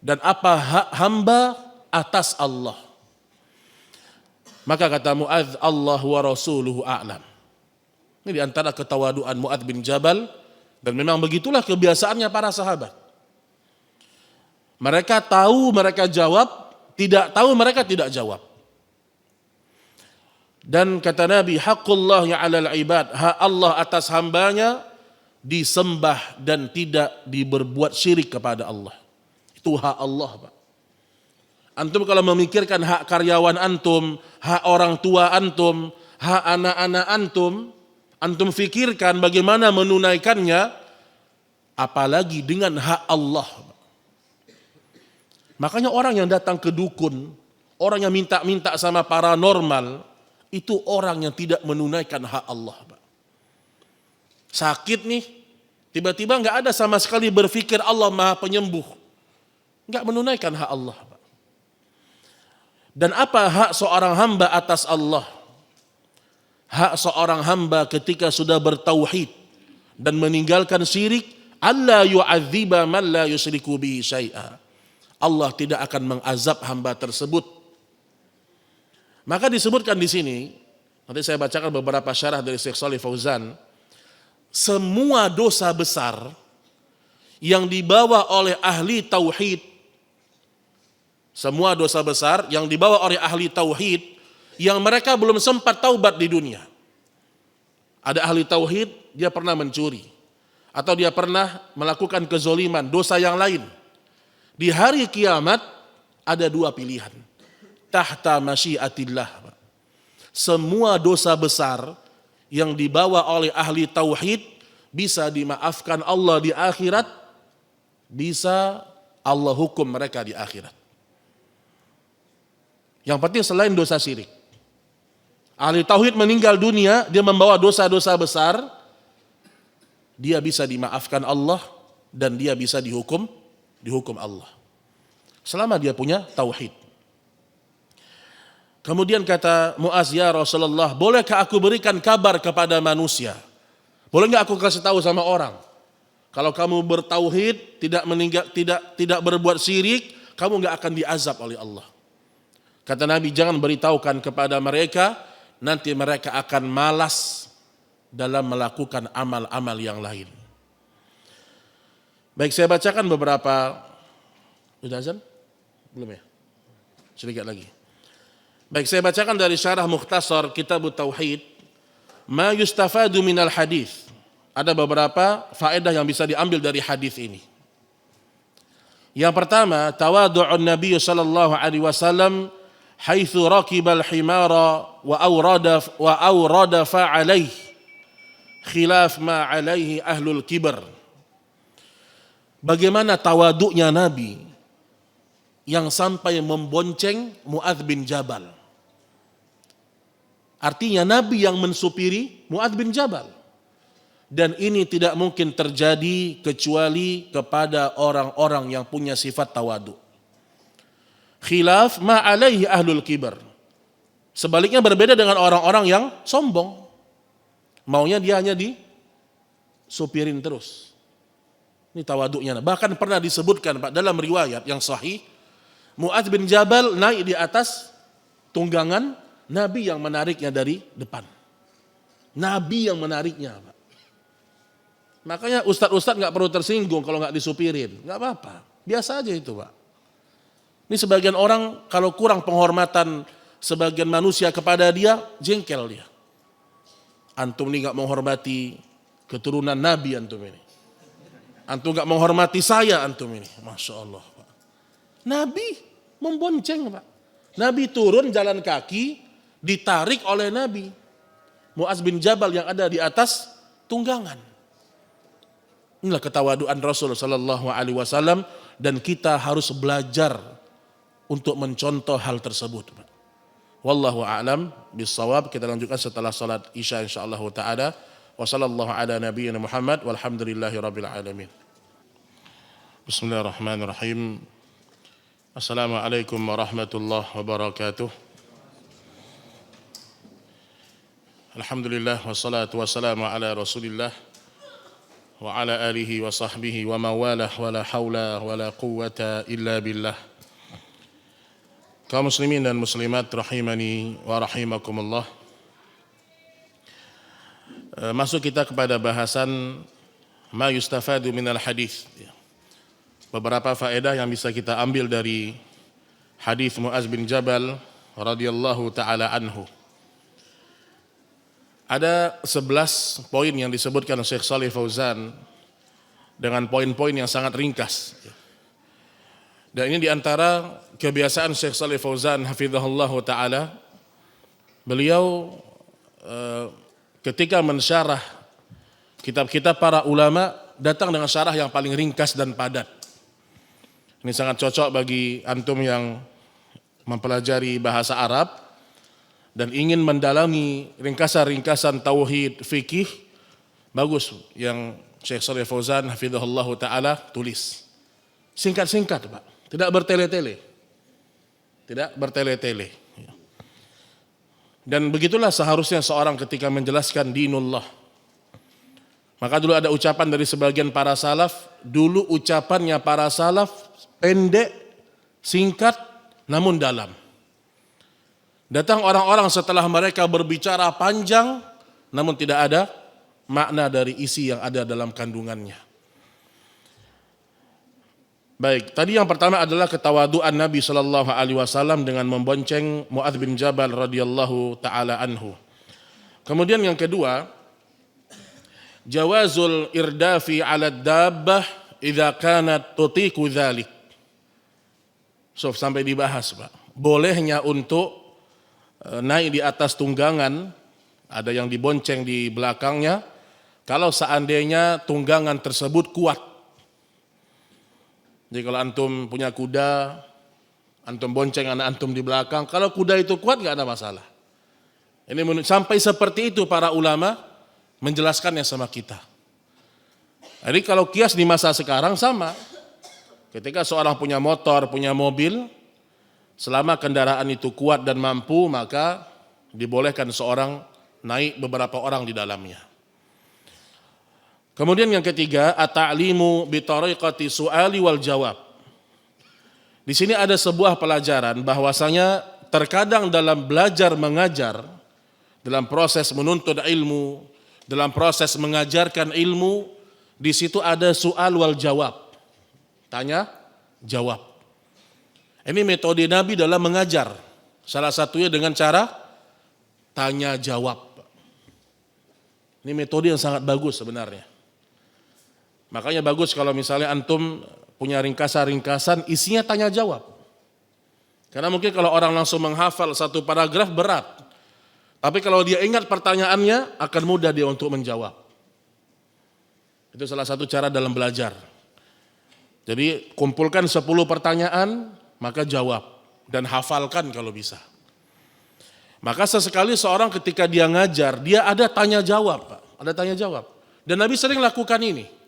Dan apa hak hamba atas Allah? Maka kata Mu'adz, Allah wa rasuluhu a'lam. Ini diantara ketawaduan Mu'adz bin Jabal, dan memang begitulah kebiasaannya para sahabat. Mereka tahu, mereka jawab, tidak tahu, mereka tidak jawab. Dan kata Nabi, haqqullahi 'alal 'ibad, hak Allah atas hambanya disembah dan tidak diberbuat syirik kepada Allah. Itu hak Allah Pak. Antum kalau memikirkan hak karyawan antum, hak orang tua antum, hak anak-anak antum, antum fikirkan bagaimana menunaikannya, apalagi dengan hak Allah. Makanya orang yang datang ke dukun, orang yang minta-minta sama paranormal, itu orang yang tidak menunaikan hak Allah Pak. Sakit nih, tiba-tiba gak ada sama sekali berpikir Allah Maha Penyembuh. Enggak menunaikan hak Allah. Dan apa hak seorang hamba atas Allah? Hak seorang hamba ketika sudah bertauhid dan meninggalkan syirik, alla yu'adziba man la yusyriku bihi syai'a. Allah tidak akan mengazab hamba tersebut. Maka disebutkan di sini, nanti saya bacakan beberapa syarah dari Syekh Shalih Fauzan, semua dosa besar yang dibawa oleh ahli tauhid, semua dosa besar yang dibawa oleh ahli tauhid yang mereka belum sempat taubat di dunia. Ada ahli tauhid, dia pernah mencuri atau dia pernah melakukan kezoliman, dosa yang lain. Di hari kiamat ada dua pilihan. Tahta masyiatillah. Semua dosa besar yang dibawa oleh ahli tauhid bisa dimaafkan Allah di akhirat, bisa Allah hukum mereka di akhirat. Yang penting selain dosa syirik. Ahli tauhid meninggal dunia, dia membawa dosa-dosa besar, dia bisa dimaafkan Allah dan dia bisa dihukum Allah. Selama dia punya tauhid. Kemudian kata Muaz, ya Rasulullah, bolehkah aku berikan kabar kepada manusia? Boleh nggak aku kasih tahu sama orang? Kalau kamu bertauhid, tidak berbuat syirik, kamu nggak akan diazab oleh Allah. Kata Nabi, jangan beritahukan kepada mereka, nanti mereka akan malas dalam melakukan amal-amal yang lain. Baik, saya bacakan beberapa. Udah azan? Belum ya? Sedikit lagi. Baik, saya bacakan dari syarah Mukhtasar Kitab Tauhid. Ma yustafadu minal hadis. Ada beberapa faedah yang bisa diambil dari hadis ini. Yang pertama, tawadu'un Nabi sallallahu alaihi wasallam haitsu raqibal himara wa awrada fa'alaihi khilaf ma alaihi ahlul kibar. Bagaimana tawaduknya Nabi yang sampai membonceng Muadz bin Jabal. Artinya Nabi yang mensupiri Muadz bin Jabal. Dan ini tidak mungkin terjadi kecuali kepada orang-orang yang punya sifat tawaduk. Khilaf ma alaihi ahlul kibar. Sebaliknya berbeda dengan orang-orang yang sombong. Maunya dia hanya disupirin terus. Ini tawaduknya. Bahkan pernah disebutkan Pak dalam riwayat yang sahih, Muadz bin Jabal naik di atas tunggangan, Nabi yang menariknya dari depan. Nabi yang menariknya Pak. Makanya ustadz-ustadz gak perlu tersinggung kalau gak disupirin. Gak apa-apa. Biasa aja itu Pak. Ini sebagian orang kalau kurang penghormatan sebagian manusia kepada dia, jengkel dia. Antum ini gak menghormati keturunan Nabi antum ini. Antum gak menghormati saya antum ini. Masya Allah Pak. Nabi membonceng Pak. Nabi turun jalan kaki, ditarik oleh Nabi. Muadz bin Jabal yang ada di atas tunggangan. Inilah ketawaduan Rasul sallallahu alaihi wasallam dan kita harus belajar untuk mencontoh hal tersebut. Wallahu a'lam bissawab. Kita lanjutkan setelah salat Isya insyaallah taala. Wa sallallahu ala nabiyyina Muhammad walhamdulillahi rabbil alamin. Bismillahirrahmanirrahim. Assalamualaikum warahmatullahi wabarakatuh. Alhamdulillah wassalatu wassalamu ala Rasulillah wa ala alihi wa sahbihi wa mawalah wa la haula wa la quwwata illa billah. Kaum muslimin dan muslimat rahimani wa rahimakumullah. Masuk kita kepada bahasan ma yustafadu minal hadis. Beberapa faedah yang bisa kita ambil dari hadis Muadz bin Jabal radhiyallahu taala anhu. Ada 11 poin yang disebutkan Syekh Shalih Fauzan dengan poin-poin yang sangat ringkas. Dan ini diantara kebiasaan Syekh Shalih Fauzan hafizahullah ta'ala. Beliau ketika mensyarah kitab-kitab para ulama datang dengan syarah yang paling ringkas dan padat. Ini sangat cocok bagi antum yang mempelajari bahasa Arab dan ingin mendalami ringkasan-ringkasan tauhid fikih. Bagus yang Syekh Shalih Fauzan hafizahullah ta'ala tulis. Singkat-singkat Pak. Tidak bertele-tele. Tidak bertele-tele. Dan begitulah seharusnya seorang ketika menjelaskan dinullah. Maka dulu ada ucapan dari sebagian para salaf. Dulu ucapannya para salaf pendek, singkat, namun dalam. Datang orang-orang setelah mereka berbicara panjang, namun tidak ada makna dari isi yang ada dalam kandungannya. Baik, tadi yang pertama adalah ketawaduan Nabi Shallallahu Alaihi Wasallam dengan membonceng Muadz bin Jabal radhiyallahu taala anhu. Kemudian yang kedua, jawazul irdafi ala dabbah idza kanat tutiku dzalik. So, sampai dibahas, Pak. Bolehnya untuk naik di atas tunggangan, ada yang dibonceng di belakangnya, kalau seandainya tunggangan tersebut kuat. Jadi kalau antum punya kuda, antum bonceng anak antum di belakang, kalau kuda itu kuat nggak ada masalah. Ini sampai seperti itu para ulama menjelaskannya sama kita. Jadi kalau kias di masa sekarang sama. Ketika seorang punya motor, punya mobil, selama kendaraan itu kuat dan mampu, maka dibolehkan seorang naik beberapa orang di dalamnya. Kemudian yang ketiga, at-ta'limu bi tariqati su'ali wal jawab. Di sini ada sebuah pelajaran bahwasanya terkadang dalam belajar mengajar, dalam proses menuntut ilmu, dalam proses mengajarkan ilmu, di situ ada su'al wal jawab. Tanya, jawab. Ini metode Nabi dalam mengajar. Salah satunya dengan cara tanya jawab. Ini metode yang sangat bagus sebenarnya. Makanya bagus kalau misalnya antum punya ringkasan-ringkasan isinya tanya jawab. Karena mungkin kalau orang langsung menghafal satu paragraf berat. Tapi kalau dia ingat pertanyaannya akan mudah dia untuk menjawab. Itu salah satu cara dalam belajar. Jadi kumpulkan 10 pertanyaan maka jawab dan hafalkan kalau bisa. Maka sesekali seorang ketika dia ngajar dia ada tanya jawab, Pak. Ada tanya jawab. Dan Nabi sering lakukan ini.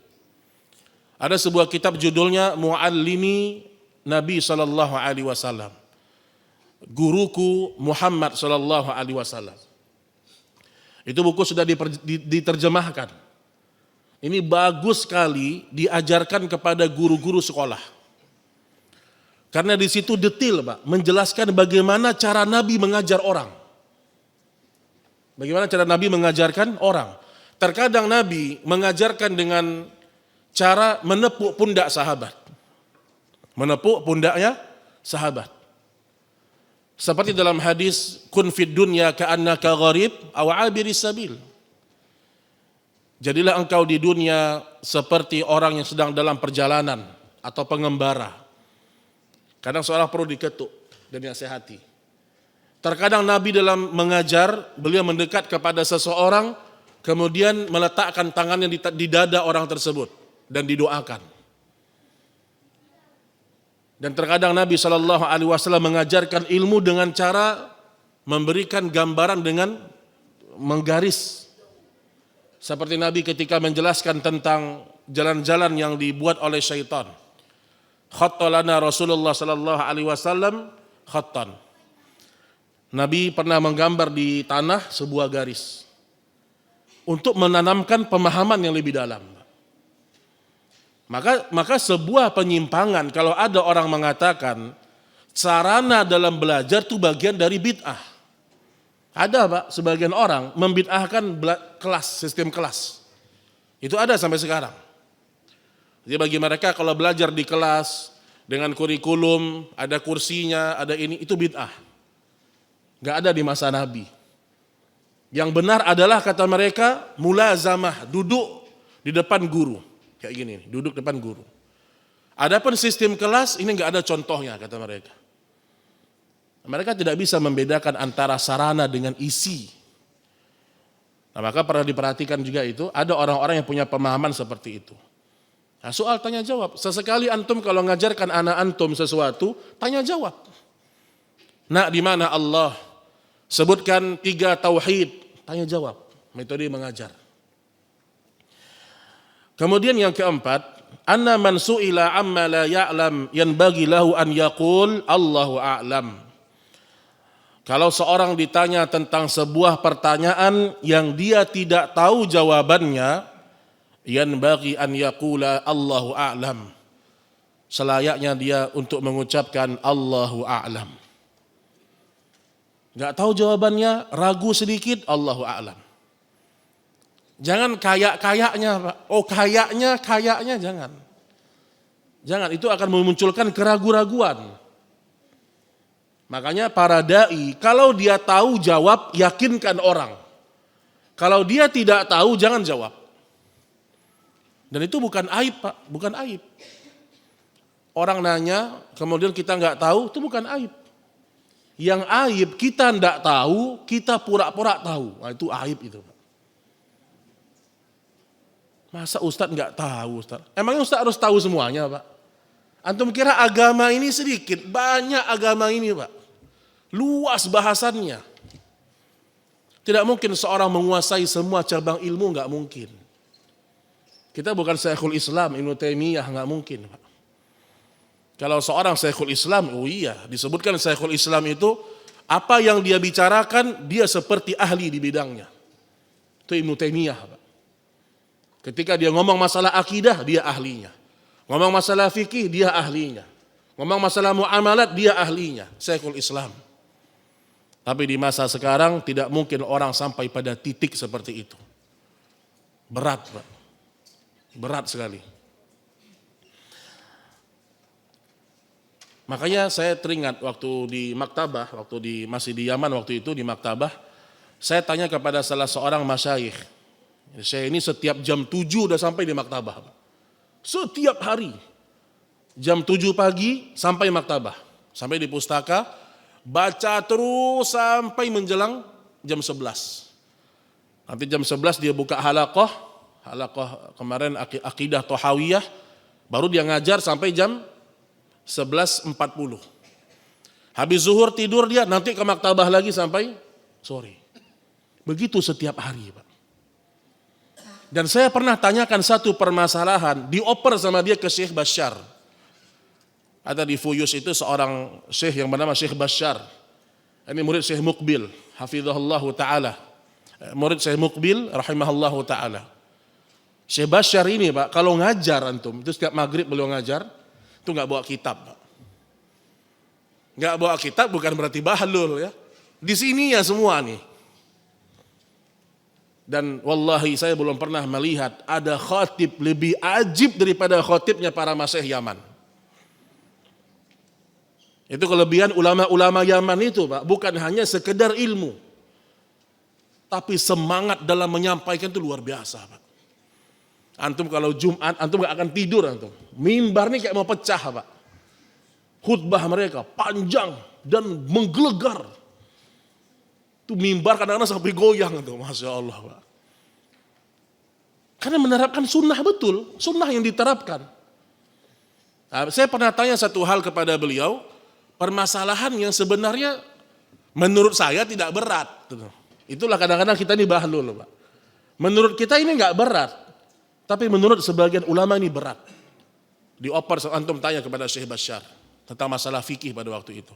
Ada sebuah kitab judulnya Muallimi Nabi Sallallahu Alaihi Wasallam. Guruku Muhammad Sallallahu Alaihi Wasallam. Itu buku sudah diterjemahkan. Ini bagus sekali diajarkan kepada guru-guru sekolah. Karena di situ detail, Pak, menjelaskan bagaimana cara Nabi mengajar orang. Bagaimana cara Nabi mengajarkan orang. Terkadang Nabi mengajarkan dengan cara menepuk pundak sahabat. Menepuk pundaknya sahabat. Seperti dalam hadis, kun fid dunya ka'annaka gharib aw 'abiris sabil. Jadilah engkau di dunia seperti orang yang sedang dalam perjalanan atau pengembara. Kadang seorang perlu diketuk dan dinasihati. Terkadang Nabi dalam mengajar, beliau mendekat kepada seseorang, kemudian meletakkan tangannya di dada orang tersebut dan didoakan. Dan terkadang Nabi Shallallahu Alaihi Wasallam mengajarkan ilmu dengan cara memberikan gambaran dengan menggaris. Seperti Nabi ketika menjelaskan tentang jalan-jalan yang dibuat oleh syaitan. Khattalana Rasulullah Shallallahu Alaihi Wasallam khattan. Nabi pernah menggambar di tanah sebuah garis untuk menanamkan pemahaman yang lebih dalam. Maka sebuah penyimpangan kalau ada orang mengatakan sarana dalam belajar itu bagian dari bid'ah. Ada, Pak, sebagian orang membid'ahkan kelas, sistem kelas. Itu ada sampai sekarang. Jadi bagi mereka kalau belajar di kelas dengan kurikulum, ada kursinya, ada ini, itu bid'ah. Gak ada di masa Nabi. Yang benar adalah kata mereka mulazamah, duduk di depan guru. Kayak gini, duduk depan guru. Adapun sistem kelas ini nggak ada contohnya kata mereka. Mereka tidak bisa membedakan antara sarana dengan isi. Nah, maka pernah diperhatikan juga itu ada orang-orang yang punya pemahaman seperti itu. Nah, soal tanya jawab. Sesekali antum kalau ngajarkan anak antum sesuatu, tanya jawab. Nak, di mana Allah? Sebutkan 3 tauhid, tanya jawab. Metode mengajar. Kemudian yang keempat, anna man su'ila amma la ya'lam yanbaghi lahu an yaqul Allahu a'lam. Kalau seorang ditanya tentang sebuah pertanyaan yang dia tidak tahu jawabannya, yanbaghi an yaqula Allahu a'lam. Selayaknya dia untuk mengucapkan Allahu a'lam. Enggak tahu jawabannya, ragu sedikit, Allahu a'lam. Jangan kayak-kayaknya, Pak. Oh, kayaknya jangan. Jangan, itu akan memunculkan keraguan-raguan. Makanya para dai, kalau dia tahu jawab, yakinkan orang. Kalau dia tidak tahu, jangan jawab. Dan itu bukan aib, Pak, bukan aib. Orang nanya, kemudian kita nggak tahu, itu bukan aib. Yang aib kita nggak tahu, kita pura-pura tahu. Nah, itu aib itu, Pak. Masa Ustadz nggak tahu, Ustadz? Emangnya Ustadz harus tahu semuanya, Pak? Antum kira agama ini sedikit? Banyak agama ini, Pak. Luas bahasannya. Tidak mungkin seorang menguasai semua cabang ilmu, nggak mungkin. Kita bukan Syekhul Islam, Ibnu Taimiyah, nggak mungkin, Pak. Kalau seorang Syekhul Islam, oh iya, disebutkan Syekhul Islam itu apa yang dia bicarakan, dia seperti ahli di bidangnya. Itu Ibnu Taimiyah, Pak. Ketika dia ngomong masalah akidah, dia ahlinya. Ngomong masalah fikih, dia ahlinya. Ngomong masalah muamalat, dia ahlinya. Syekhul Islam. Tapi di masa sekarang tidak mungkin orang sampai pada titik seperti itu. Berat, Pak. Berat sekali. Makanya saya teringat waktu di maktabah, masih di Yaman waktu itu di maktabah, saya tanya kepada salah seorang masyayikh. Saya ini setiap jam 7 udah sampai di maktabah, Pak. Setiap hari. Jam 7 pagi sampai maktabah, sampai di pustaka. Baca terus sampai menjelang jam 11. Nanti jam 11 dia buka halaqah kemarin akidah Thahawiyah, baru dia ngajar sampai jam 11.40. Habis zuhur tidur dia, nanti ke maktabah lagi sampai sore. Begitu setiap hari, Pak. Dan saya pernah tanyakan satu permasalahan, dioper sama dia ke Syekh Bashar. Ada di Fuyus itu seorang syekh yang bernama Syekh Bashar. Ini murid Syekh Muqbil, hafizahullahu ta'ala. Murid Syekh Muqbil, rahimahullahu ta'ala. Syekh Bashar ini, Pak, kalau ngajar antum, itu setiap maghrib beliau ngajar, itu nggak bawa kitab, Pak. Nggak bawa kitab bukan berarti bahlul, ya. Di sini ya semua nih. Dan wallahi saya belum pernah melihat ada khatib lebih ajib daripada khatibnya para masyayikh Yaman. Itu kelebihan ulama-ulama Yaman itu, Pak, bukan hanya sekedar ilmu, tapi semangat dalam menyampaikan itu luar biasa, Pak. Antum kalau Jumat, antum gak akan tidur antum. Mimbar ini kayak mau pecah, Pak. Khutbah mereka panjang dan menggelegar. Itu mimbar kadang-kadang sampai goyang tuh, Masya Allah, Pak. Karena menerapkan sunnah betul, sunnah yang diterapkan. Nah, saya pernah tanya satu hal kepada beliau, permasalahan yang sebenarnya menurut saya tidak berat. Itulah kadang-kadang kita ini bahlul, Pak. Menurut kita ini nggak berat, tapi menurut sebagian ulama ini berat. Dioper, antum tanya kepada Syekh Bashar tentang masalah fikih pada waktu itu.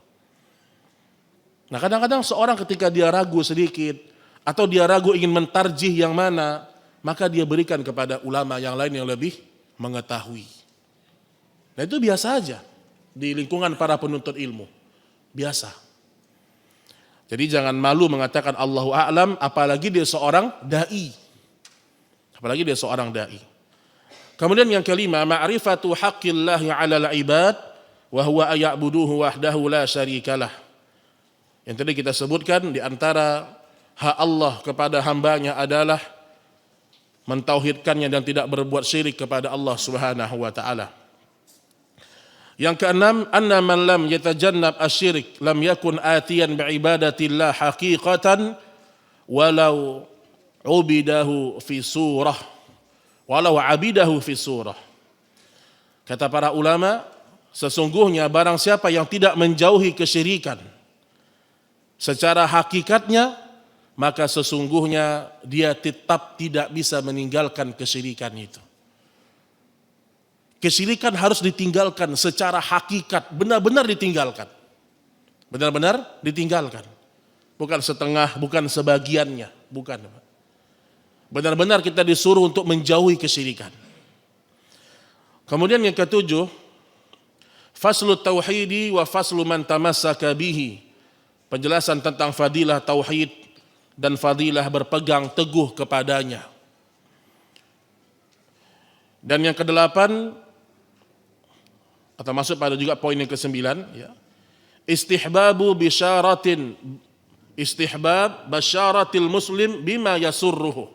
Nah kadang-kadang seorang ketika dia ragu sedikit, atau dia ragu ingin mentarjih yang mana, maka dia berikan kepada ulama yang lain yang lebih mengetahui. Nah itu biasa aja di lingkungan para penuntut ilmu. Biasa. Jadi jangan malu mengatakan Allahu a'lam, apalagi dia seorang dai. Apalagi dia seorang dai. Kemudian yang kelima, ma'rifatu haqqillahi 'alal ibad wa huwa ay'buduhu wahdahu la syarikalah. Yang tadi kita sebutkan di antara hak Allah kepada hambanya adalah mentauhidkannya dan tidak berbuat syirik kepada Allah Subhanahu wa taala. Yang keenam, anna man lam yatajannab asyirik lam yakun atiyan biibadatillah haqiqatan walau ubidahu fi surah walau abidahu fi surah. Kata para ulama, sesungguhnya barang siapa yang tidak menjauhi kesyirikan secara hakikatnya, maka sesungguhnya dia tetap tidak bisa meninggalkan kesyirikan itu. Kesyirikan harus ditinggalkan secara hakikat, benar-benar ditinggalkan. Benar-benar ditinggalkan. Bukan setengah, bukan sebagiannya, bukan. Benar-benar kita disuruh untuk menjauhi kesyirikan. Kemudian yang ketujuh, faslu tauhidi wa faslu man tamassaka bihi. Penjelasan tentang fadilah tauhid dan fadilah berpegang teguh kepadanya. Dan yang kedelapan, atau masuk pada juga poin yang ke-9 ya. Istihbab basyaratil muslim bima yasurruhu.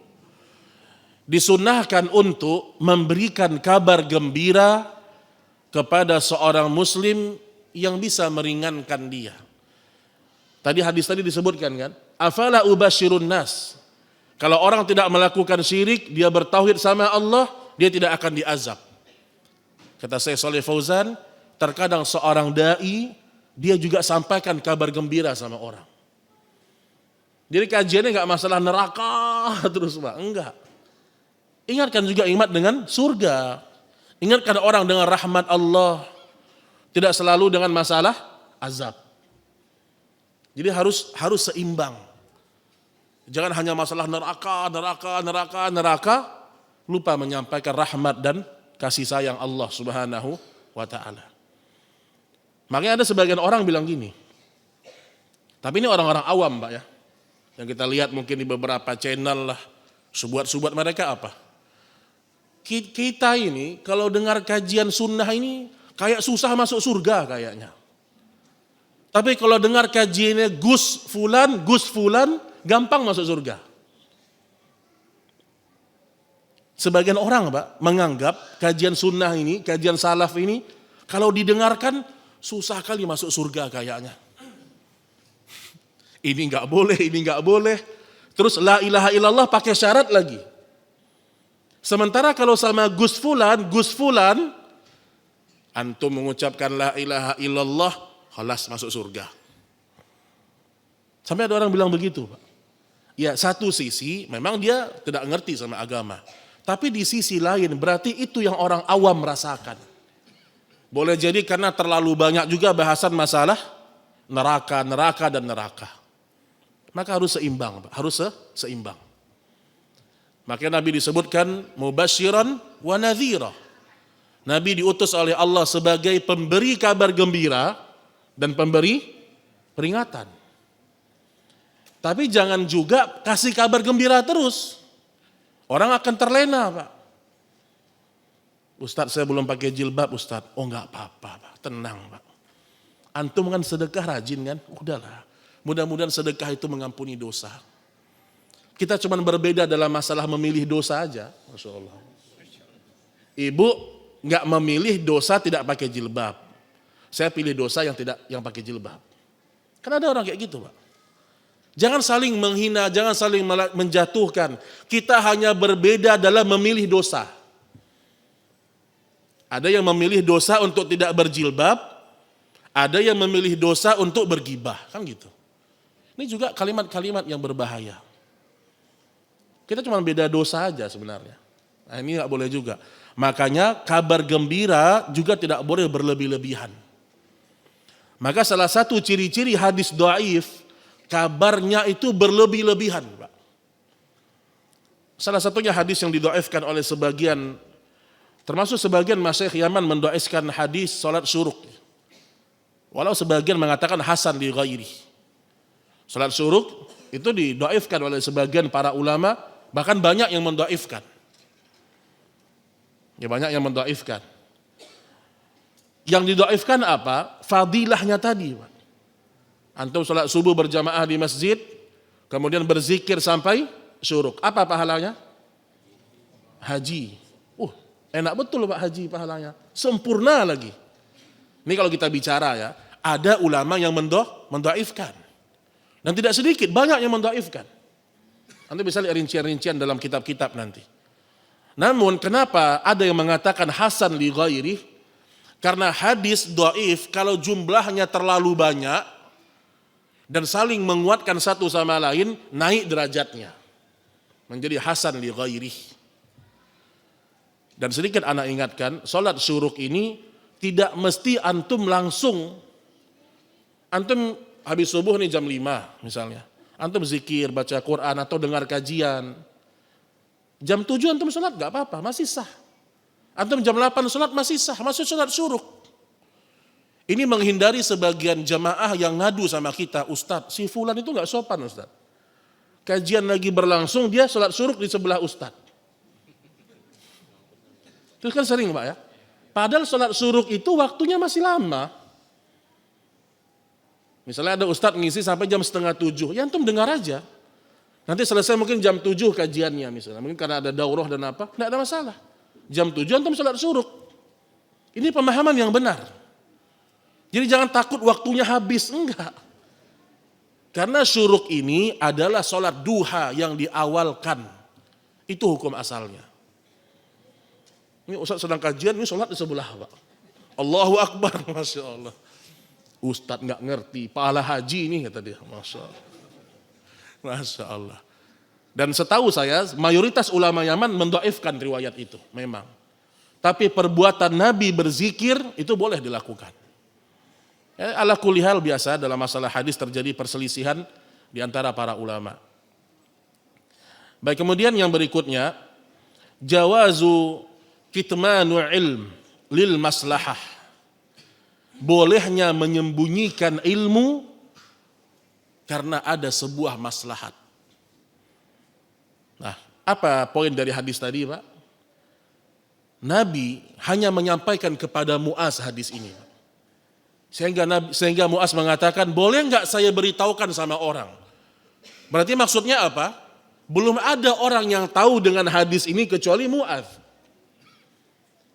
Disunnahkan untuk memberikan kabar gembira kepada seorang muslim yang bisa meringankan dia. Tadi hadis tadi disebutkan kan, afala ubasyirun nas. Kalau orang tidak melakukan syirik, dia bertauhid sama Allah, dia tidak akan diazab. Kata Syekh Shalih Fauzan, terkadang seorang dai dia juga sampaikan kabar gembira sama orang. Jadi kajiannya enggak masalah neraka terus Pak, enggak. Ingatkan juga iman dengan surga. Ingatkan orang dengan rahmat Allah. Tidak selalu dengan masalah azab. Jadi harus seimbang. Jangan hanya masalah neraka, lupa menyampaikan rahmat dan kasih sayang Allah Subhanahu wa taala. Makanya ada sebagian orang bilang gini. Tapi ini orang-orang awam, Pak ya. Yang kita lihat mungkin di beberapa channel lah, subuat-subuat mereka apa? Kita ini kalau dengar kajian sunnah ini kayak susah masuk surga kayaknya. Tapi kalau dengar kajiannya Gus Fulan, gampang masuk surga. Sebagian orang Pak menganggap kajian sunnah ini, kajian salaf ini, kalau didengarkan susah kali masuk surga kayaknya. Ini enggak boleh. Terus la ilaha illallah pakai syarat lagi. Sementara kalau sama Gus Fulan, antum mengucapkan la ilaha illallah, khalas masuk surga. Sampai ada orang bilang begitu, Pak. Ya, satu sisi memang dia tidak ngerti sama agama. Tapi di sisi lain berarti itu yang orang awam merasakan. Boleh jadi karena terlalu banyak juga bahasan masalah neraka. Maka harus seimbang, Pak. Harus seimbang. Makanya Nabi disebutkan mubasyiran wa nadhira. Nabi diutus oleh Allah sebagai pemberi kabar gembira dan pemberi peringatan. Tapi jangan juga kasih kabar gembira terus. Orang akan terlena, Pak. Ustadz, saya belum pakai jilbab, Ustadz. Oh enggak apa-apa, Pak. Tenang, Pak. Antum kan sedekah rajin kan? Udahlah. Mudah-mudahan sedekah itu mengampuni dosa. Kita cuma berbeda dalam masalah memilih dosa aja. Masya Allah. Ibu nggak memilih dosa tidak pakai jilbab. Saya pilih dosa yang pakai jilbab. Kan ada orang kayak gitu, Pak. Jangan saling menghina, jangan saling menjatuhkan. Kita hanya berbeda dalam memilih dosa. Ada yang memilih dosa untuk tidak berjilbab, ada yang memilih dosa untuk bergibah, kan gitu. Ini juga kalimat-kalimat yang berbahaya. Kita cuma beda dosa aja sebenarnya. Nah, ini nggak boleh juga. Makanya kabar gembira juga tidak boleh berlebih-lebihan. Maka salah satu ciri-ciri hadis dhaif, kabarnya itu berlebih-lebihan, Pak. Salah satunya hadis yang didhaifkan oleh sebagian, termasuk sebagian masyayikh Yaman mendhaifkan hadis salat syuruk. Walau sebagian mengatakan hasan li ghairi. Salat syuruk itu didhaifkan oleh sebagian para ulama, bahkan banyak yang mendhaifkan. Ya, banyak yang mendhaifkan. Yang didhaifkan apa? Fadilahnya tadi, Pak. Antum salat subuh berjamaah di masjid, kemudian berzikir sampai syuruk. Apa pahalanya? Haji. Enak betul Pak haji pahalanya. Sempurna lagi. Ini kalau kita bicara ya, ada ulama yang mendhaifkan. Dan tidak sedikit, banyak yang mendhaifkan. Nanti bisa lihat rincian-rincian dalam kitab-kitab nanti. Namun kenapa ada yang mengatakan hasan li ghairi? Karena hadis dhaif kalau jumlahnya terlalu banyak dan saling menguatkan satu sama lain, naik derajatnya. Menjadi hasan li ghairi. Dan sedikit anak ingatkan, salat syuruk ini tidak mesti antum langsung. Antum habis subuh nih jam 5 misalnya. Antum zikir, baca Quran atau dengar kajian. Jam 7 antum salat gak apa-apa, masih sah. Antum jam 8 salat masih sah, masuk salat syuruk. Ini menghindari sebagian jamaah yang ngadu sama kita, Ustadz, si fulan itu gak sopan Ustadz. Kajian lagi berlangsung, dia salat syuruk di sebelah Ustadz. Itu kan sering Pak ya. Padahal sholat syuruk itu waktunya masih lama. Misalnya ada ustadz ngisi sampai jam 6:30, ya antum dengar aja. Nanti selesai mungkin jam 7 kajiannya misalnya. Mungkin karena ada daurah dan apa, tidak ada masalah. Jam 7 antum sholat syuruk. Ini pemahaman yang benar. Jadi jangan takut waktunya habis, enggak. Karena syuruk ini adalah sholat duha yang diawalkan. Itu hukum asalnya. Ini ustadz sedang kajian, ini sholat di sebelah Pak. Allahu Akbar, Masya Allah. Ustadz nggak ngerti, pahala haji ini kata dia, Masya Allah. Masya Allah. Dan setahu saya, mayoritas ulama Yaman mendoifkan riwayat itu, memang. Tapi perbuatan Nabi berzikir itu boleh dilakukan. Ya, ala kulli hal biasa dalam masalah hadis terjadi perselisihan di antara para ulama. Baik, kemudian yang berikutnya, jawazu kitmanu ilm lil maslahah. Bolehnya menyembunyikan ilmu karena ada sebuah maslahat. Nah, apa poin dari hadis tadi, Pak? Nabi hanya menyampaikan kepada Muaz hadis ini. Sehingga Muaz mengatakan, boleh enggak saya beritahukan sama orang? Berarti maksudnya apa? Belum ada orang yang tahu dengan hadis ini kecuali Muaz.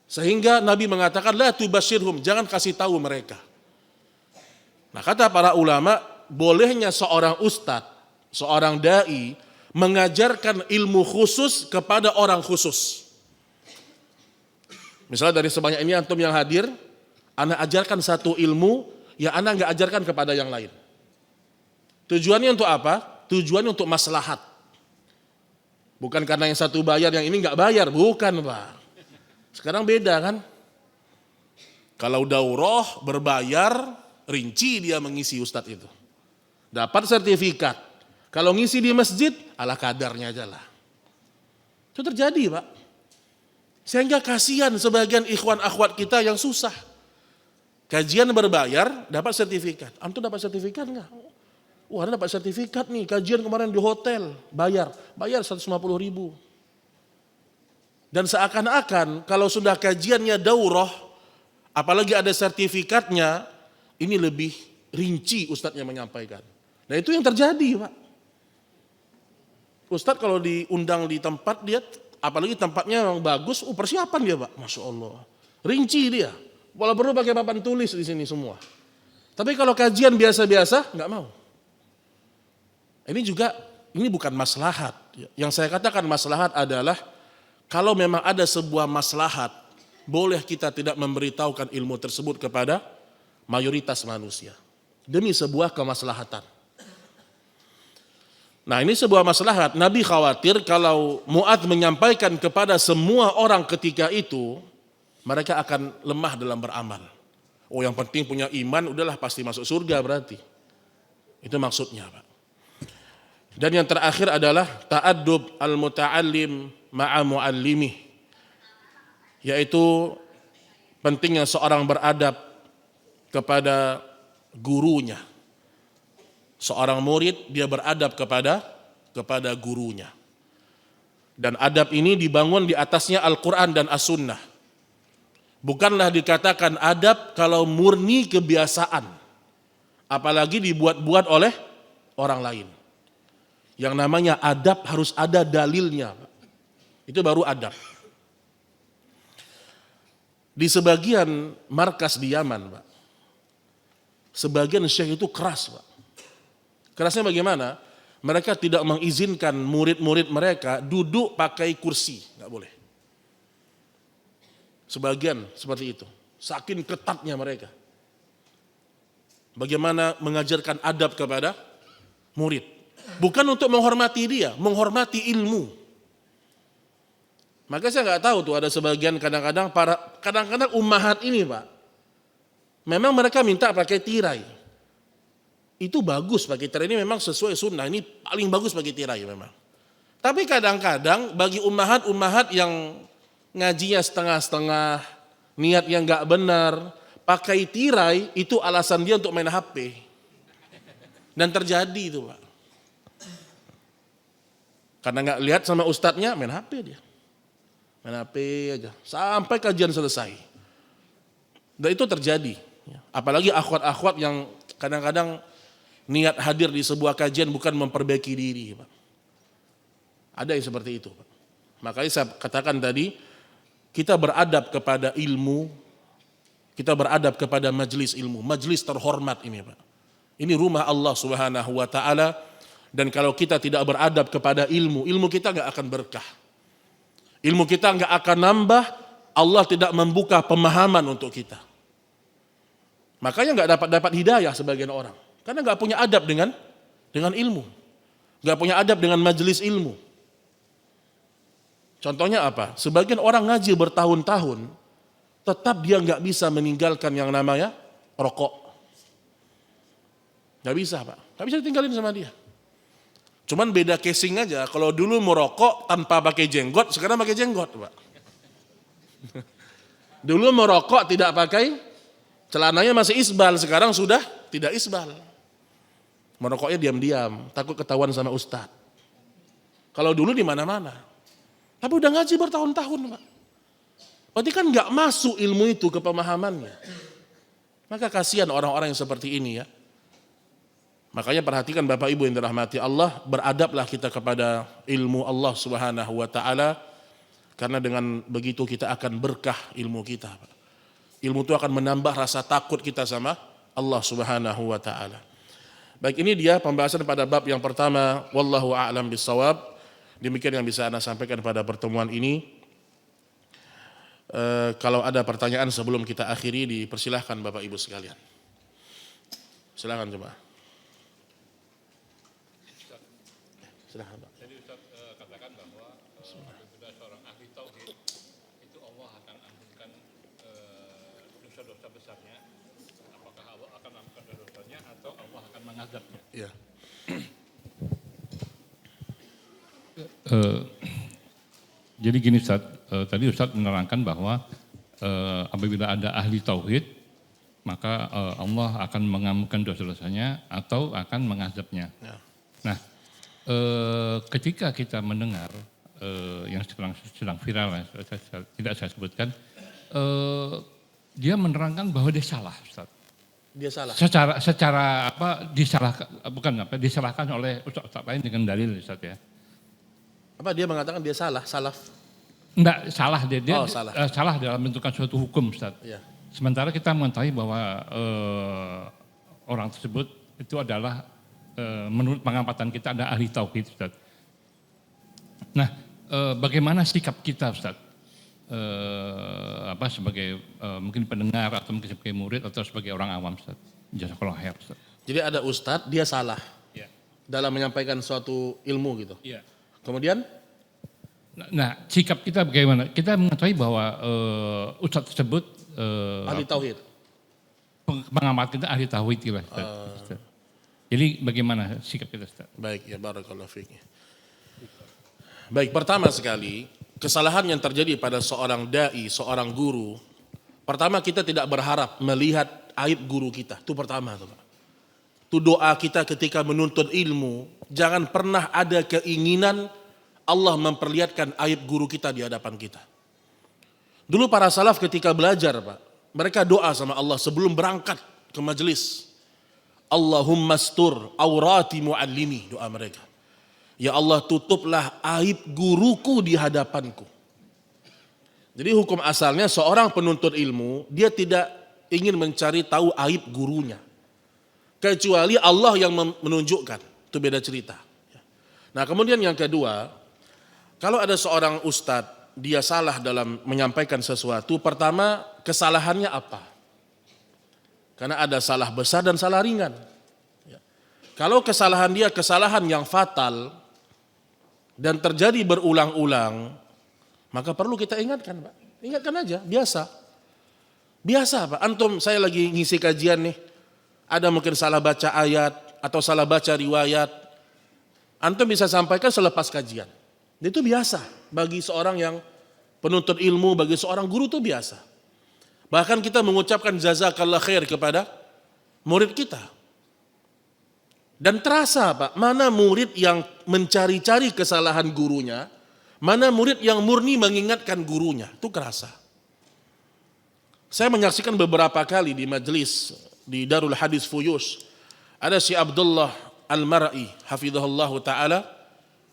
Sehingga Nabi mengatakan, la tubashirhum, jangan kasih tahu mereka. Nah, kata para ulama, bolehnya seorang ustadz, seorang dai mengajarkan ilmu khusus kepada orang khusus. Misalnya dari sebanyak ini antum yang hadir, ana ajarkan satu ilmu yang ana nggak ajarkan kepada yang lain. Tujuannya untuk apa? Tujuannya untuk maslahat. Bukan karena yang satu bayar, yang ini nggak bayar, bukan Pak. Sekarang beda kan? Kalau daurah berbayar, rinci dia mengisi ustadz itu. Dapat sertifikat. Kalau ngisi di masjid, ala kadarnya aja lah. Itu terjadi Pak. Sehingga kasihan sebagian ikhwan akhwat kita yang susah. Kajian berbayar, dapat sertifikat. Antum dapat sertifikat enggak? Wah, ada dapat sertifikat nih, kajian kemarin di hotel, bayar 150.000. Dan seakan-akan kalau sudah kajiannya daurah, apalagi ada sertifikatnya, ini lebih rinci ustadznya menyampaikan. Nah itu yang terjadi Pak. Ustadz kalau diundang di tempat dia, apalagi tempatnya yang bagus, persiapan dia Pak, Masya Allah. Rinci dia, walau perlu pakai papan tulis di sini semua. Tapi kalau kajian biasa-biasa, nggak mau. Ini bukan maslahat. Yang saya katakan maslahat adalah kalau memang ada sebuah maslahat, boleh kita tidak memberitahukan ilmu tersebut kepada mayoritas manusia. Demi sebuah kemaslahatan. Nah ini sebuah maslahat. Nabi khawatir kalau Mu'adz menyampaikan kepada semua orang ketika itu, mereka akan lemah dalam beramal. Oh yang penting punya iman, udahlah pasti masuk surga berarti. Itu maksudnya Pak. Dan yang terakhir adalah ta'addub al-muta'allim ma'a mu'allimih, yaitu pentingnya seorang beradab kepada gurunya. Seorang murid dia beradab kepada gurunya. Dan adab ini dibangun di atasnya Al-Quran dan As-Sunnah. Bukanlah dikatakan adab kalau murni kebiasaan, apalagi dibuat-buat oleh orang lain. Yang namanya adab harus ada dalilnya. Itu baru adab. Di sebagian markas di Yaman, Pak, sebagian syekh itu keras, Pak. Kerasnya bagaimana? Mereka tidak mengizinkan murid-murid mereka duduk pakai kursi, nggak boleh. Sebagian seperti itu, saking ketatnya mereka. Bagaimana mengajarkan adab kepada murid? Bukan untuk menghormati dia, menghormati ilmu. Maka saya nggak tahu tuh ada sebagian kadang-kadang ummahat ini Pak, memang mereka minta pakai tirai. Itu bagus pakai tirai, ini memang sesuai sunnah, ini paling bagus pakai tirai memang. Tapi kadang-kadang bagi ummahat yang ngajinya setengah-setengah, niat yang nggak benar, pakai tirai itu alasan dia untuk main HP. Dan terjadi itu Pak. Karena nggak lihat sama ustadznya, main HP dia. Main HP aja, sampai kajian selesai. Dan itu terjadi. Apalagi akhwat-akhwat yang kadang-kadang niat hadir di sebuah kajian bukan memperbaiki diri, Pak. Ada yang seperti itu, Pak. Makanya saya katakan tadi, kita beradab kepada ilmu, kita beradab kepada majelis ilmu, majelis terhormat ini, Pak. Ini rumah Allah Subhanahu wa taala, dan kalau kita tidak beradab kepada ilmu, ilmu kita enggak akan berkah. Ilmu kita enggak akan nambah, Allah tidak membuka pemahaman untuk kita. Makanya enggak dapat hidayah sebagian orang, karena enggak punya adab dengan ilmu. Enggak punya adab dengan majelis ilmu. Contohnya apa? Sebagian orang ngaji bertahun-tahun, tetap dia nggak bisa meninggalkan yang namanya rokok. Nggak bisa, Pak. Nggak bisa ditinggalin sama dia. Cuman beda casing aja. Kalau dulu merokok tanpa pakai jenggot, sekarang pakai jenggot, Pak. Dulu merokok tidak pakai, celananya masih isbal, sekarang sudah tidak isbal. Merokoknya diam-diam, takut ketahuan sama ustadz. Kalau dulu di mana-mana. Tapi udah ngaji bertahun-tahun, Pak. Berarti kan nggak masuk ilmu itu ke pemahamannya. Maka kasihan orang-orang yang seperti ini ya. Makanya perhatikan Bapak Ibu yang dirahmati Allah, beradablah kita kepada ilmu Allah Subhanahu wa taala, karena dengan begitu kita akan berkah ilmu kita, Pak. Ilmu itu akan menambah rasa takut kita sama Allah Subhanahu wa taala. Baik, ini dia pembahasan pada bab yang pertama, wallahu a'lam bissawab. Demikian yang bisa Anda sampaikan pada pertemuan ini. Kalau ada pertanyaan sebelum kita akhiri, dipersilahkan Bapak Ibu sekalian. Silakan coba. Silakan, Pak. Jadi Ustaz katakan bahwa apabila seorang ahli tauhid itu Allah akan ampunkan dosa-dosa besarnya. Apakah Allah akan ampunkan dosa-dosanya atau Allah akan mengazabnya? Iya. Jadi gini Ustaz, tadi Ustaz menerangkan bahwa apabila ada ahli tauhid, maka Allah akan mengampunkan dosa-dosanya atau akan mengazabnya. Ya. Nah, ketika kita mendengar yang sedang viral, tidak saya sebutkan, dia menerangkan bahwa dia salah, Ustaz. Dia salah. Secara apa disalahkan, bukan apa disalahkan oleh ustaz lain dengan dalil, Ustaz ya. Apa dia mengatakan dia salah, salaf? Enggak, salah dia salah. Salah dalam menentukan suatu hukum, Ustaz. Ya. Sementara kita mengetahui bahwa orang tersebut itu adalah menurut pengamatan kita ada ahli tauhid, Ustaz. Nah, bagaimana sikap kita, Ustaz? Sebagai mungkin pendengar atau mungkin sebagai murid atau sebagai orang awam, Ustaz. Jazakallahu khair, Ustaz. Jadi ada ustadz, dia salah. Ya. Dalam menyampaikan suatu ilmu gitu. Iya. Kemudian? Nah, sikap kita bagaimana? Kita mengetahui bahwa ustadz tersebut ahli tauhid. Pengamat kita ahli tauhid gitu. Jadi bagaimana sikap kita, Ustaz? Baik, ya barakallahu fiik. Baik, pertama sekali, kesalahan yang terjadi pada seorang dai, seorang guru, pertama kita tidak berharap melihat aib guru kita. Itu pertama, Pak. Itu doa kita ketika menuntut ilmu, jangan pernah ada keinginan Allah memperlihatkan aib guru kita di hadapan kita. Dulu para salaf ketika belajar, Pak, mereka doa sama Allah sebelum berangkat ke majelis. Allahumma astur aurati muallimi, doa mereka. Ya Allah, tutuplah aib guruku di hadapanku. Jadi hukum asalnya seorang penuntut ilmu, dia tidak ingin mencari tahu aib gurunya. Kecuali Allah yang menunjukkan, itu beda cerita. Nah, kemudian yang kedua, kalau ada seorang ustadz, dia salah dalam menyampaikan sesuatu, pertama kesalahannya apa? Karena ada salah besar dan salah ringan. Kalau kesalahan dia kesalahan yang fatal dan terjadi berulang-ulang, maka perlu kita ingatkan, Pak. Ingatkan aja, biasa. Biasa, Pak. Antum, saya lagi ngisi kajian nih, ada mungkin salah baca ayat atau salah baca riwayat. Antum bisa sampaikan selepas kajian. Itu biasa bagi seorang yang penuntut ilmu, bagi seorang guru itu biasa. Bahkan kita mengucapkan jazakallah khair kepada murid kita. Dan terasa, Pak, mana murid yang mencari-cari kesalahan gurunya, mana murid yang murni mengingatkan gurunya, itu kerasa. Saya menyaksikan beberapa kali di majelis di Darul Hadis Fuyus, ada si Abdullah Al-Mar'i hafizahullah taala.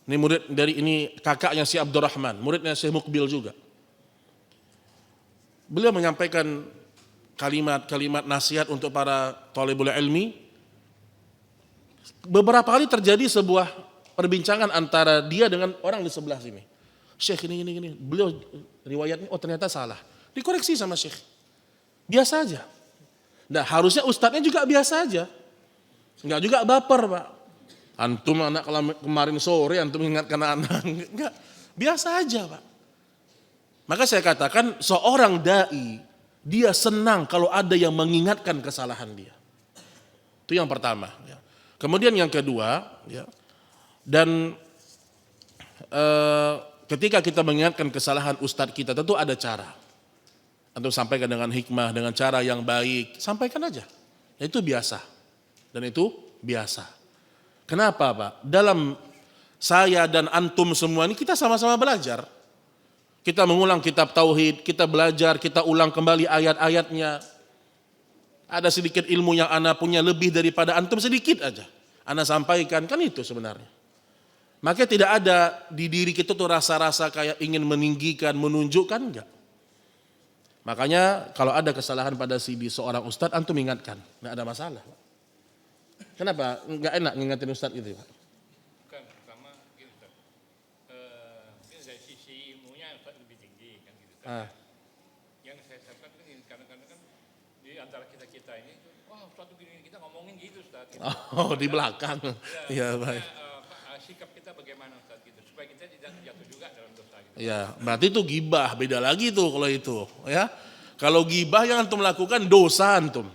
Ini murid dari kakaknya si Abdurrahman, muridnya Syekh Mukbil juga. Beliau menyampaikan kalimat-kalimat nasihat untuk para thalibul ilmi. Beberapa kali terjadi sebuah perbincangan antara dia dengan orang di sebelah sini. Syekh ini. Beliau riwayatnya ternyata salah. Dikoreksi sama Syekh. Biasa aja. Nah, harusnya ustadznya juga biasa aja. Enggak juga baper, Pak. Antum anak kemarin sore antum ingatkan anak. Enggak. Biasa aja, Pak. Maka saya katakan seorang dai dia senang kalau ada yang mengingatkan kesalahan dia. Itu yang pertama. Ya. Kemudian yang kedua, ya, dan ketika kita mengingatkan kesalahan ustadz kita tentu ada cara. Antum sampaikan dengan hikmah, dengan cara yang baik, sampaikan aja. Itu biasa. Dan itu biasa. Kenapa, Pak? Dalam saya dan antum semua ini kita sama-sama belajar. Kita mengulang kitab tauhid, kita belajar, kita ulang kembali ayat-ayatnya. Ada sedikit ilmu yang ana punya lebih daripada antum sedikit aja. Ana sampaikan, kan itu sebenarnya. Maka tidak ada di diri kita tuh rasa-rasa kayak ingin meninggikan, menunjukkan, enggak. Makanya kalau ada kesalahan pada seorang ustadz, antum ingatkan, enggak ada masalah. Kenapa? Enggak enak ngingetin ustadz gitu, Pak? Bukan, pertama gitu, Ustaz. Mungkin dari sisi ilmunya Ustaz lebih tinggi kan gitu. Yang saya sampaikan kan kadang-kadang kan di antara kita ini, wah Ustaz begini kita ngomongin gitu Ustaz. Gitu. Oh, di belakang. Iya, baik. Sikap kita bagaimana Ustaz gitu supaya kita tidak jatuh juga dalam dosa gitu. Ya, berarti itu gibah, beda lagi tuh kalau itu, ya. Kalau gibah yang antum lakukan dosa antum.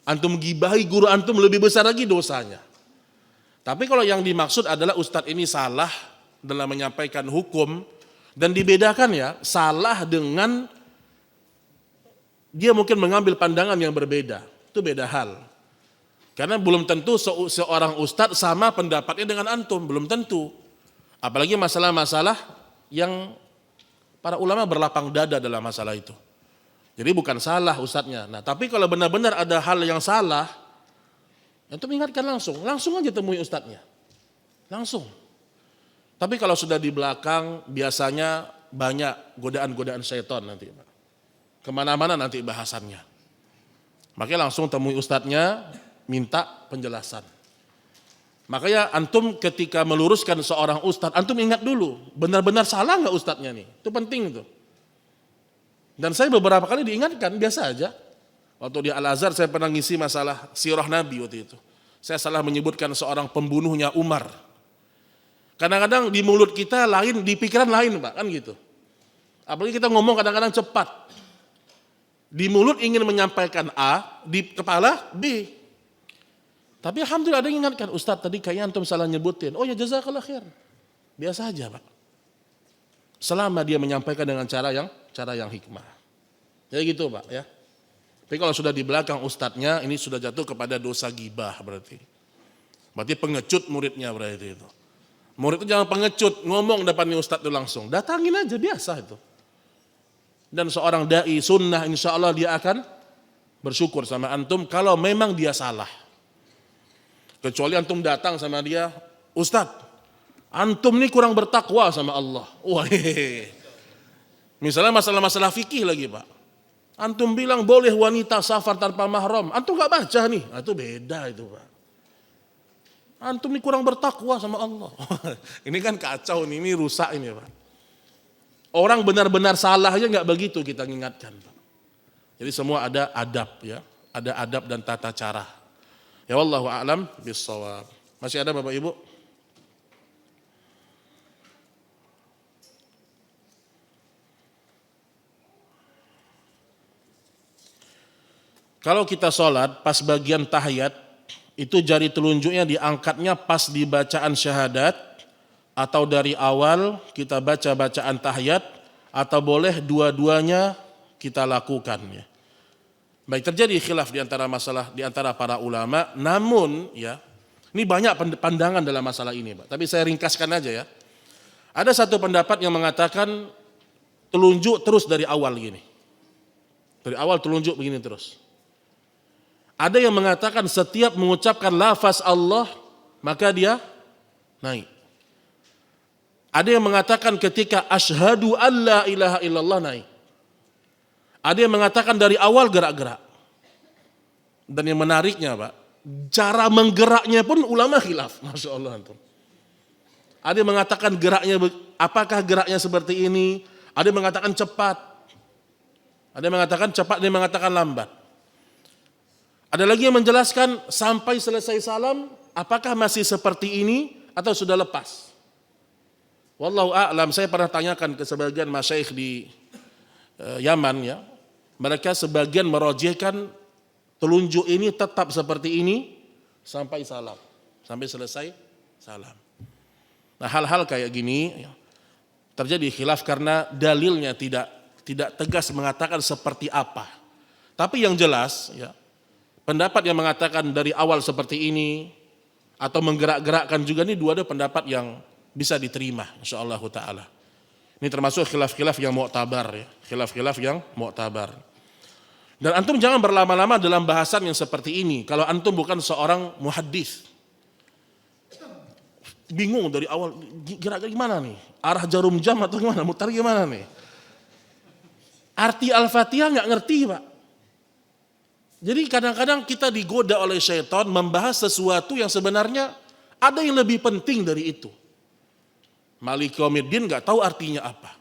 Antum gibahi guru antum lebih besar lagi dosanya. Tapi kalau yang dimaksud adalah ustadz ini salah dalam menyampaikan hukum dan dibedakan ya, salah dengan dia mungkin mengambil pandangan yang berbeda. Itu beda hal. Karena belum tentu seorang ustadz sama pendapatnya dengan antum, belum tentu. Apalagi masalah-masalah yang para ulama berlapang dada dalam masalah itu. Jadi bukan salah ustadznya. Nah, tapi kalau benar-benar ada hal yang salah, antum ingatkan langsung aja temui ustadznya. Langsung. Tapi kalau sudah di belakang, biasanya banyak godaan-godaan syaitan nanti. Kemana-mana nanti bahasannya. Makanya langsung temui ustadznya, minta penjelasan. Makanya antum ketika meluruskan seorang ustadz, antum ingat dulu, benar-benar salah nggak ustadznya nih? Itu penting itu. Dan saya beberapa kali diingatkan, biasa aja. Waktu di Al-Azhar saya pernah ngisi masalah sirah Nabi waktu itu. Saya salah menyebutkan seorang pembunuhnya Umar. Kadang-kadang di mulut kita lain, di pikiran lain, Pak, kan gitu. Apalagi kita ngomong kadang-kadang cepat. Di mulut ingin menyampaikan A, di kepala B. Tapi alhamdulillah ada yang ingatkan, Ustadz tadi kayaknya antum salah nyebutin. Oh ya jazakallah khair. Biasa aja, Pak. Selama dia menyampaikan dengan cara yang hikmah. Jadi gitu, Pak, ya. Tapi kalau sudah di belakang ustadznya, ini sudah jatuh kepada dosa gibah berarti. Berarti pengecut muridnya berarti itu. Murid itu jangan pengecut, ngomong depannya ustadz itu langsung. Datangin aja, biasa itu. Dan seorang dai sunnah insya Allah dia akan bersyukur sama antum kalau memang dia salah. Kecuali antum datang sama dia, Ustadz, antum ini kurang bertakwa sama Allah. Wah, misalnya masalah-masalah fikih lagi, Pak. Antum bilang boleh wanita safar tanpa mahram. Antum gak baca nih. Nah, itu beda itu, Pak. Antum ini kurang bertakwa sama Allah. Ini kan kacau nih, ini rusak ini, Pak. Orang benar-benar salah aja gak begitu kita ingatkan, Pak. Jadi semua ada adab ya. Ada adab dan tata cara. Ya wallahu a'lam bissawab. Masih ada Bapak Ibu? Kalau kita sholat pas bagian tahiyat itu jari telunjuknya diangkatnya pas di bacaan syahadat atau dari awal kita baca bacaan tahiyat atau boleh dua-duanya kita lakukan ya. Baik, terjadi khilaf di antara masalah di antara para ulama, namun ya ini banyak pandangan dalam masalah ini, Pak. Tapi saya ringkaskan aja ya. Ada satu pendapat yang mengatakan telunjuk terus dari awal gini. Dari awal telunjuk begini terus. Ada yang mengatakan setiap mengucapkan lafaz Allah maka dia naik. Ada yang mengatakan ketika asyhadu alla ilaha illallah naik. Ada yang mengatakan dari awal gerak-gerak. Dan yang menariknya Pak, cara menggeraknya pun ulama khilaf. Masya Allah antum. Ada yang mengatakan geraknya, apakah geraknya seperti ini? Ada yang mengatakan cepat. Ada yang mengatakan cepat, ada yang mengatakan lambat. Ada lagi yang menjelaskan sampai selesai salam, apakah masih seperti ini atau sudah lepas? Wallahu a'lam, saya pernah tanyakan ke sebagian masyaikh di Yaman ya. Mereka sebagian merojihkan telunjuk ini tetap seperti ini sampai salam, sampai selesai salam. Nah, hal-hal kayak gini ya, terjadi khilaf karena dalilnya tidak tegas mengatakan seperti apa. Tapi yang jelas ya, pendapat yang mengatakan dari awal seperti ini atau menggerak-gerakkan juga ini dua pendapat yang bisa diterima insyaallah taala. Ini termasuk khilaf-khilaf yang mu'tabar ya, khilaf-khilaf yang mu'tabar. Dan antum jangan berlama-lama dalam bahasan yang seperti ini kalau antum bukan seorang muhaddits. Bingung dari awal gerak gimana nih? Arah jarum jam atau gimana? Mutar gimana nih? Arti Al-Fatihah nggak ngerti Pak. Jadi kadang-kadang kita digoda oleh syaitan membahas sesuatu yang sebenarnya ada yang lebih penting dari itu. Maliki yaumiddin nggak tahu artinya apa.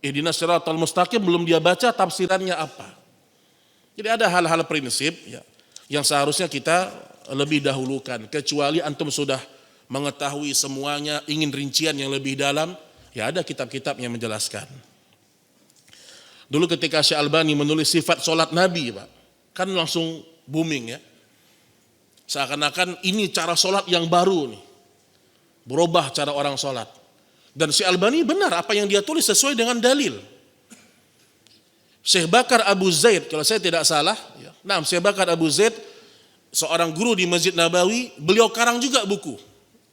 Ihdinas siratal mustaqim belum dia baca tafsirannya apa. Jadi ada hal-hal prinsip ya, yang seharusnya kita lebih dahulukan. Kecuali antum sudah mengetahui semuanya, ingin rincian yang lebih dalam, ya ada kitab-kitab yang menjelaskan. Dulu ketika Syekh Albani menulis sifat sholat Nabi Pak, kan langsung booming ya. Seakan-akan ini cara sholat yang baru nih. Berubah cara orang sholat. Dan Syekh Albani benar apa yang dia tulis sesuai dengan dalil. Syekh Bakar Abu Zaid kalau saya tidak salah, ya. Nah, Syekh Bakar Abu Zaid seorang guru di Masjid Nabawi, beliau karang juga buku.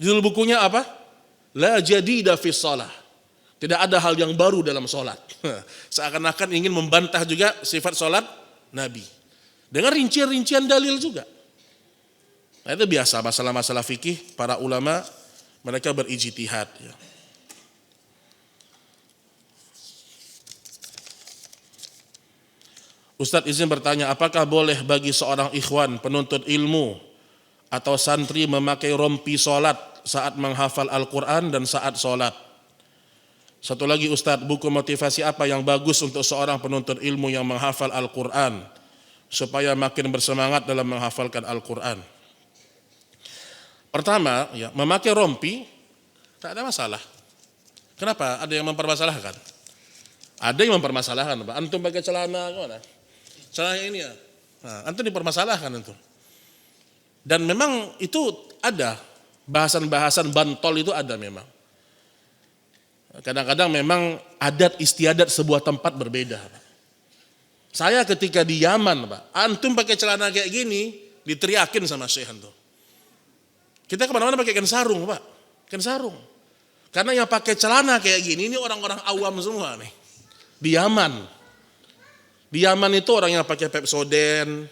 Judul bukunya apa? La jadida fi shalah. Tidak ada hal yang baru dalam sholat. Seakan-akan ingin membantah juga sifat sholat Nabi. Dengan rincian-rincian dalil juga. Nah, itu biasa masalah-masalah fikih para ulama mereka berijtihad ya. Ustadz izin bertanya, apakah boleh bagi seorang ikhwan penuntut ilmu atau santri memakai rompi sholat saat menghafal Al-Quran dan saat sholat? Satu lagi Ustadz, buku motivasi apa yang bagus untuk seorang penuntut ilmu yang menghafal Al-Quran supaya makin bersemangat dalam menghafalkan Al-Quran? Pertama, ya, memakai rompi tak ada masalah. Kenapa? Ada yang mempermasalahkan? Ada yang mempermasalahkan. Antum pakai celana gimana? Celana ini ya. Nah, antum dipermasalahkan itu. Dan memang itu ada bahasan-bahasan bantol itu ada memang. Kadang-kadang memang adat istiadat sebuah tempat berbeda. Saya ketika di Yaman, Pak, antum pakai celana kayak gini diteriakin sama Syekh antum. Kita kemana-mana pakai kain sarung, Pak, kain sarung. Karena yang pakai celana kayak gini ini orang-orang awam semua nih di Yaman. Di Yaman itu orang yang pakai Pepsodent,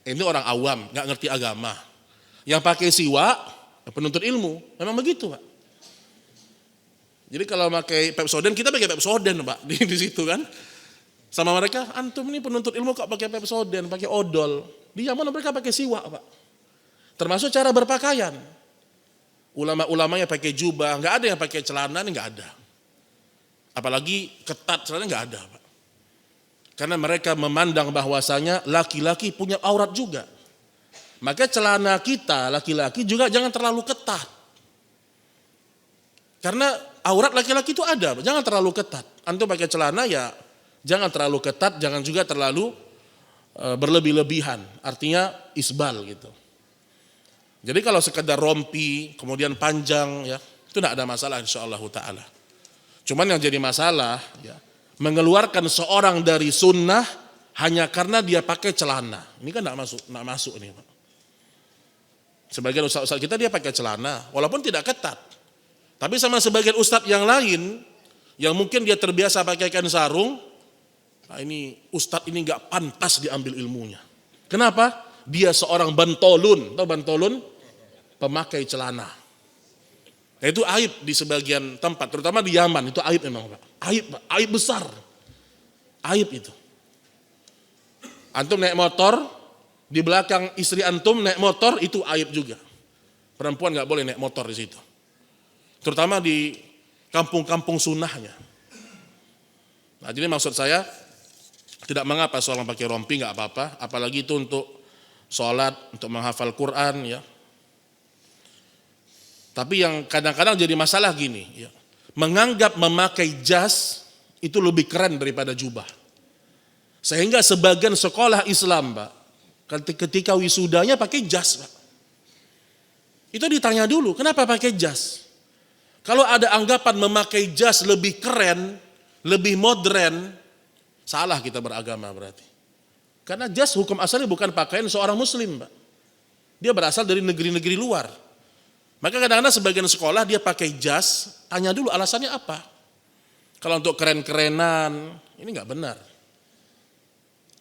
ini orang awam, nggak ngerti agama. Yang pakai siwak, penuntut ilmu, memang begitu Pak. Jadi kalau pakai Pepsodent, kita pakai Pepsodent Pak, di situ kan. Sama mereka, antum ini penuntut ilmu kok pakai Pepsodent, pakai odol. Di Yaman mereka pakai siwak Pak. Termasuk cara berpakaian. Ulama-ulamanya pakai jubah, nggak ada yang pakai celana, ini nggak ada. Apalagi ketat, celana nggak ada Pak. Karena mereka memandang bahwasanya laki-laki punya aurat juga. Maka celana kita laki-laki juga jangan terlalu ketat. Karena aurat laki-laki itu ada, jangan terlalu ketat. Antum pakai celana ya jangan terlalu ketat, jangan juga terlalu berlebih-lebihan. Artinya isbal gitu. Jadi kalau sekedar rompi kemudian panjang ya itu tidak ada masalah insyaallah taala. Cuman yang jadi masalah ya mengeluarkan seorang dari sunnah hanya karena dia pakai celana. Ini kan tidak masuk ini Pak. Sebagian ustaz-ustaz kita dia pakai celana, walaupun tidak ketat. Tapi sama sebagian ustaz yang lain, yang mungkin dia terbiasa pakai kain sarung, Nah, ini ustadz ini nggak pantas diambil ilmunya. Kenapa? Dia seorang bantolun. Tahu bantolun? Pemakai celana. Nah, itu aib di sebagian tempat, terutama di Yaman. Itu aib memang, Pak. Aib, Pak. Aib besar. Aib itu. Antum naik motor, di belakang istri antum naik motor, itu aib juga. Perempuan nggak boleh naik motor di situ. Terutama di kampung-kampung sunnahnya. Nah, jadi maksud saya, tidak mengapa seorang pakai rompi, nggak apa-apa. Apalagi itu untuk sholat, untuk menghafal Quran, ya. Tapi yang kadang-kadang jadi masalah gini, ya. Menganggap memakai jas itu lebih keren daripada jubah. Sehingga sebagian sekolah Islam, Pak, ketika wisudanya pakai jas, Pak. Itu ditanya dulu, kenapa pakai jas? Kalau ada anggapan memakai jas lebih keren, lebih modern, salah kita beragama berarti. Karena jas hukum asalnya bukan pakaian seorang muslim, Pak. Dia berasal dari negeri-negeri luar. Maka kadang-kadang sebagian sekolah dia pakai jas, tanya dulu alasannya apa. Kalau untuk keren-kerenan, ini nggak benar.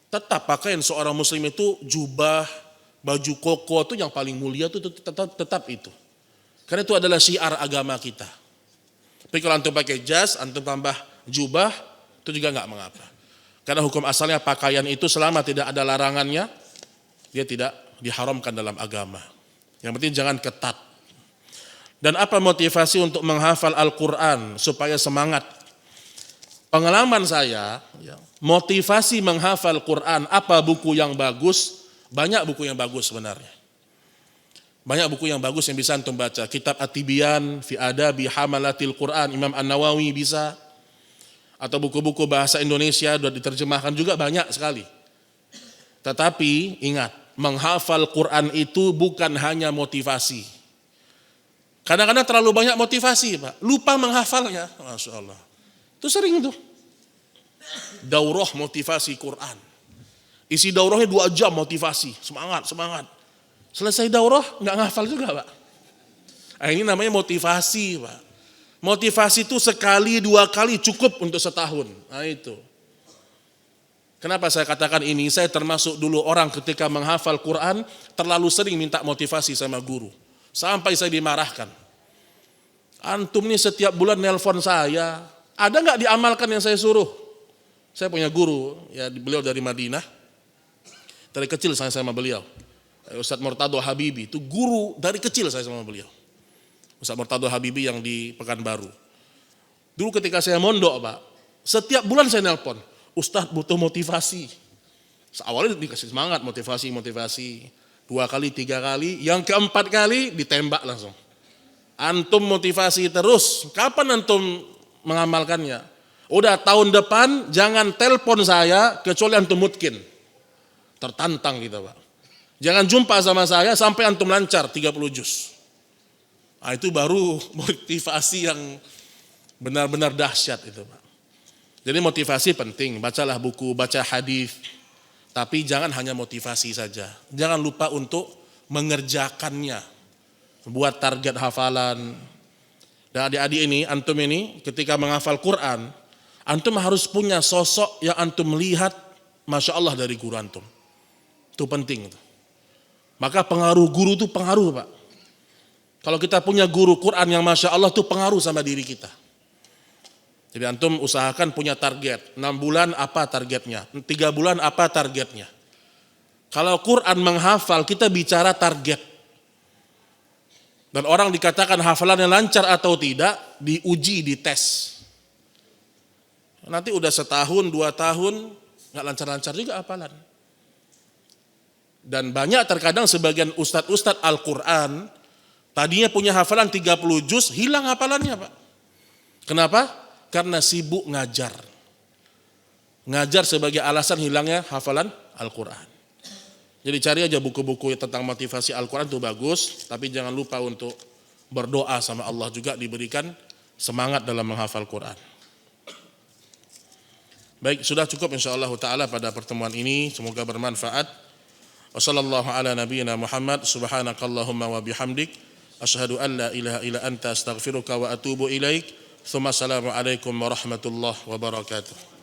Tetap pakaian seorang muslim itu jubah, baju koko itu yang paling mulia itu tetap itu. Karena itu adalah syiar agama kita. Tapi kalau antum pakai jas, antum tambah jubah, itu juga nggak mengapa. Karena hukum asalnya pakaian itu selama tidak ada larangannya, dia tidak diharamkan dalam agama. Yang penting jangan ketat. Dan apa motivasi untuk menghafal Al-Quran supaya semangat? Pengalaman saya, motivasi menghafal Quran, apa buku yang bagus? Banyak buku yang bagus sebenarnya. Banyak buku yang bagus yang bisa antum baca. Kitab At-Tibyan fi Adabi Hamalatil Quran, Imam An-Nawawi bisa. Atau buku-buku bahasa Indonesia sudah diterjemahkan juga banyak sekali. Tetapi ingat, menghafal Quran itu bukan hanya motivasi. Kadang-kadang terlalu banyak motivasi, Pak. Lupa menghafalnya. Masya Allah. Itu sering tuh. Daurah motivasi Quran. Isi daurahnya 2 jam motivasi. Semangat. Selesai daurah, nggak ngafal juga, Pak. Nah, ini namanya motivasi, Pak. Motivasi itu sekali, 2 kali cukup untuk setahun. Nah itu. Kenapa saya katakan ini? Saya termasuk dulu orang ketika menghafal Quran terlalu sering minta motivasi sama guru. Sampai saya dimarahkan. Antum nih setiap bulan nelpon saya. Ada nggak diamalkan yang saya suruh? Saya punya guru, ya beliau dari Madinah. Dari kecil saya sama beliau. Ustadz Murtado Habibi, itu guru dari kecil saya sama beliau. Ustadz Murtado Habibi yang di Pekanbaru. Dulu ketika saya mondok, Pak, setiap bulan saya nelpon, Ustadz butuh motivasi. Awalnya dikasih semangat, motivasi. 2 kali, 3 kali, yang keempat kali ditembak langsung. Antum motivasi terus, kapan antum mengamalkannya? Udah tahun depan jangan telepon saya kecuali antum mungkin. Tertantang kita, Pak. Jangan jumpa sama saya sampai antum lancar 30 juz. Nah, itu baru motivasi yang benar-benar dahsyat itu, Pak. Jadi motivasi penting, bacalah buku, baca hadis. Tapi jangan hanya motivasi saja. Jangan lupa untuk mengerjakannya. Buat target hafalan. Dan adik-adik ini, antum ini ketika menghafal Quran, antum harus punya sosok yang antum melihat, Masya Allah dari guru antum. Itu penting. Maka pengaruh guru itu pengaruh, Pak. Kalau kita punya guru Quran yang Masya Allah itu pengaruh sama diri kita. Jadi antum usahakan punya target. 6 bulan apa targetnya? 3 bulan apa targetnya? Kalau Quran menghafal, kita bicara target. Dan orang dikatakan hafalannya lancar atau tidak, diuji, dites. Nanti udah 1 tahun, 2 tahun, nggak lancar-lancar juga hafalan. Dan banyak terkadang sebagian ustadz-ustadz Al-Quran, tadinya punya hafalan 30 juz, hilang hafalannya, Pak. Kenapa? Karena sibuk ngajar. Ngajar sebagai alasan hilangnya hafalan Al-Quran. Jadi cari aja buku-buku tentang motivasi Al-Quran itu bagus, tapi jangan lupa untuk berdoa sama Allah juga diberikan semangat dalam menghafal Quran. Baik, sudah cukup insyaallah taala pada pertemuan ini, semoga bermanfaat. Wassallallahu ala nabiyyina Muhammad, subhanakallahumma wa bihamdik, asyhadu an la ilaha illa anta astaghfiruka wa atubu ilaik. Assalamualaikum warahmatullahi wabarakatuh.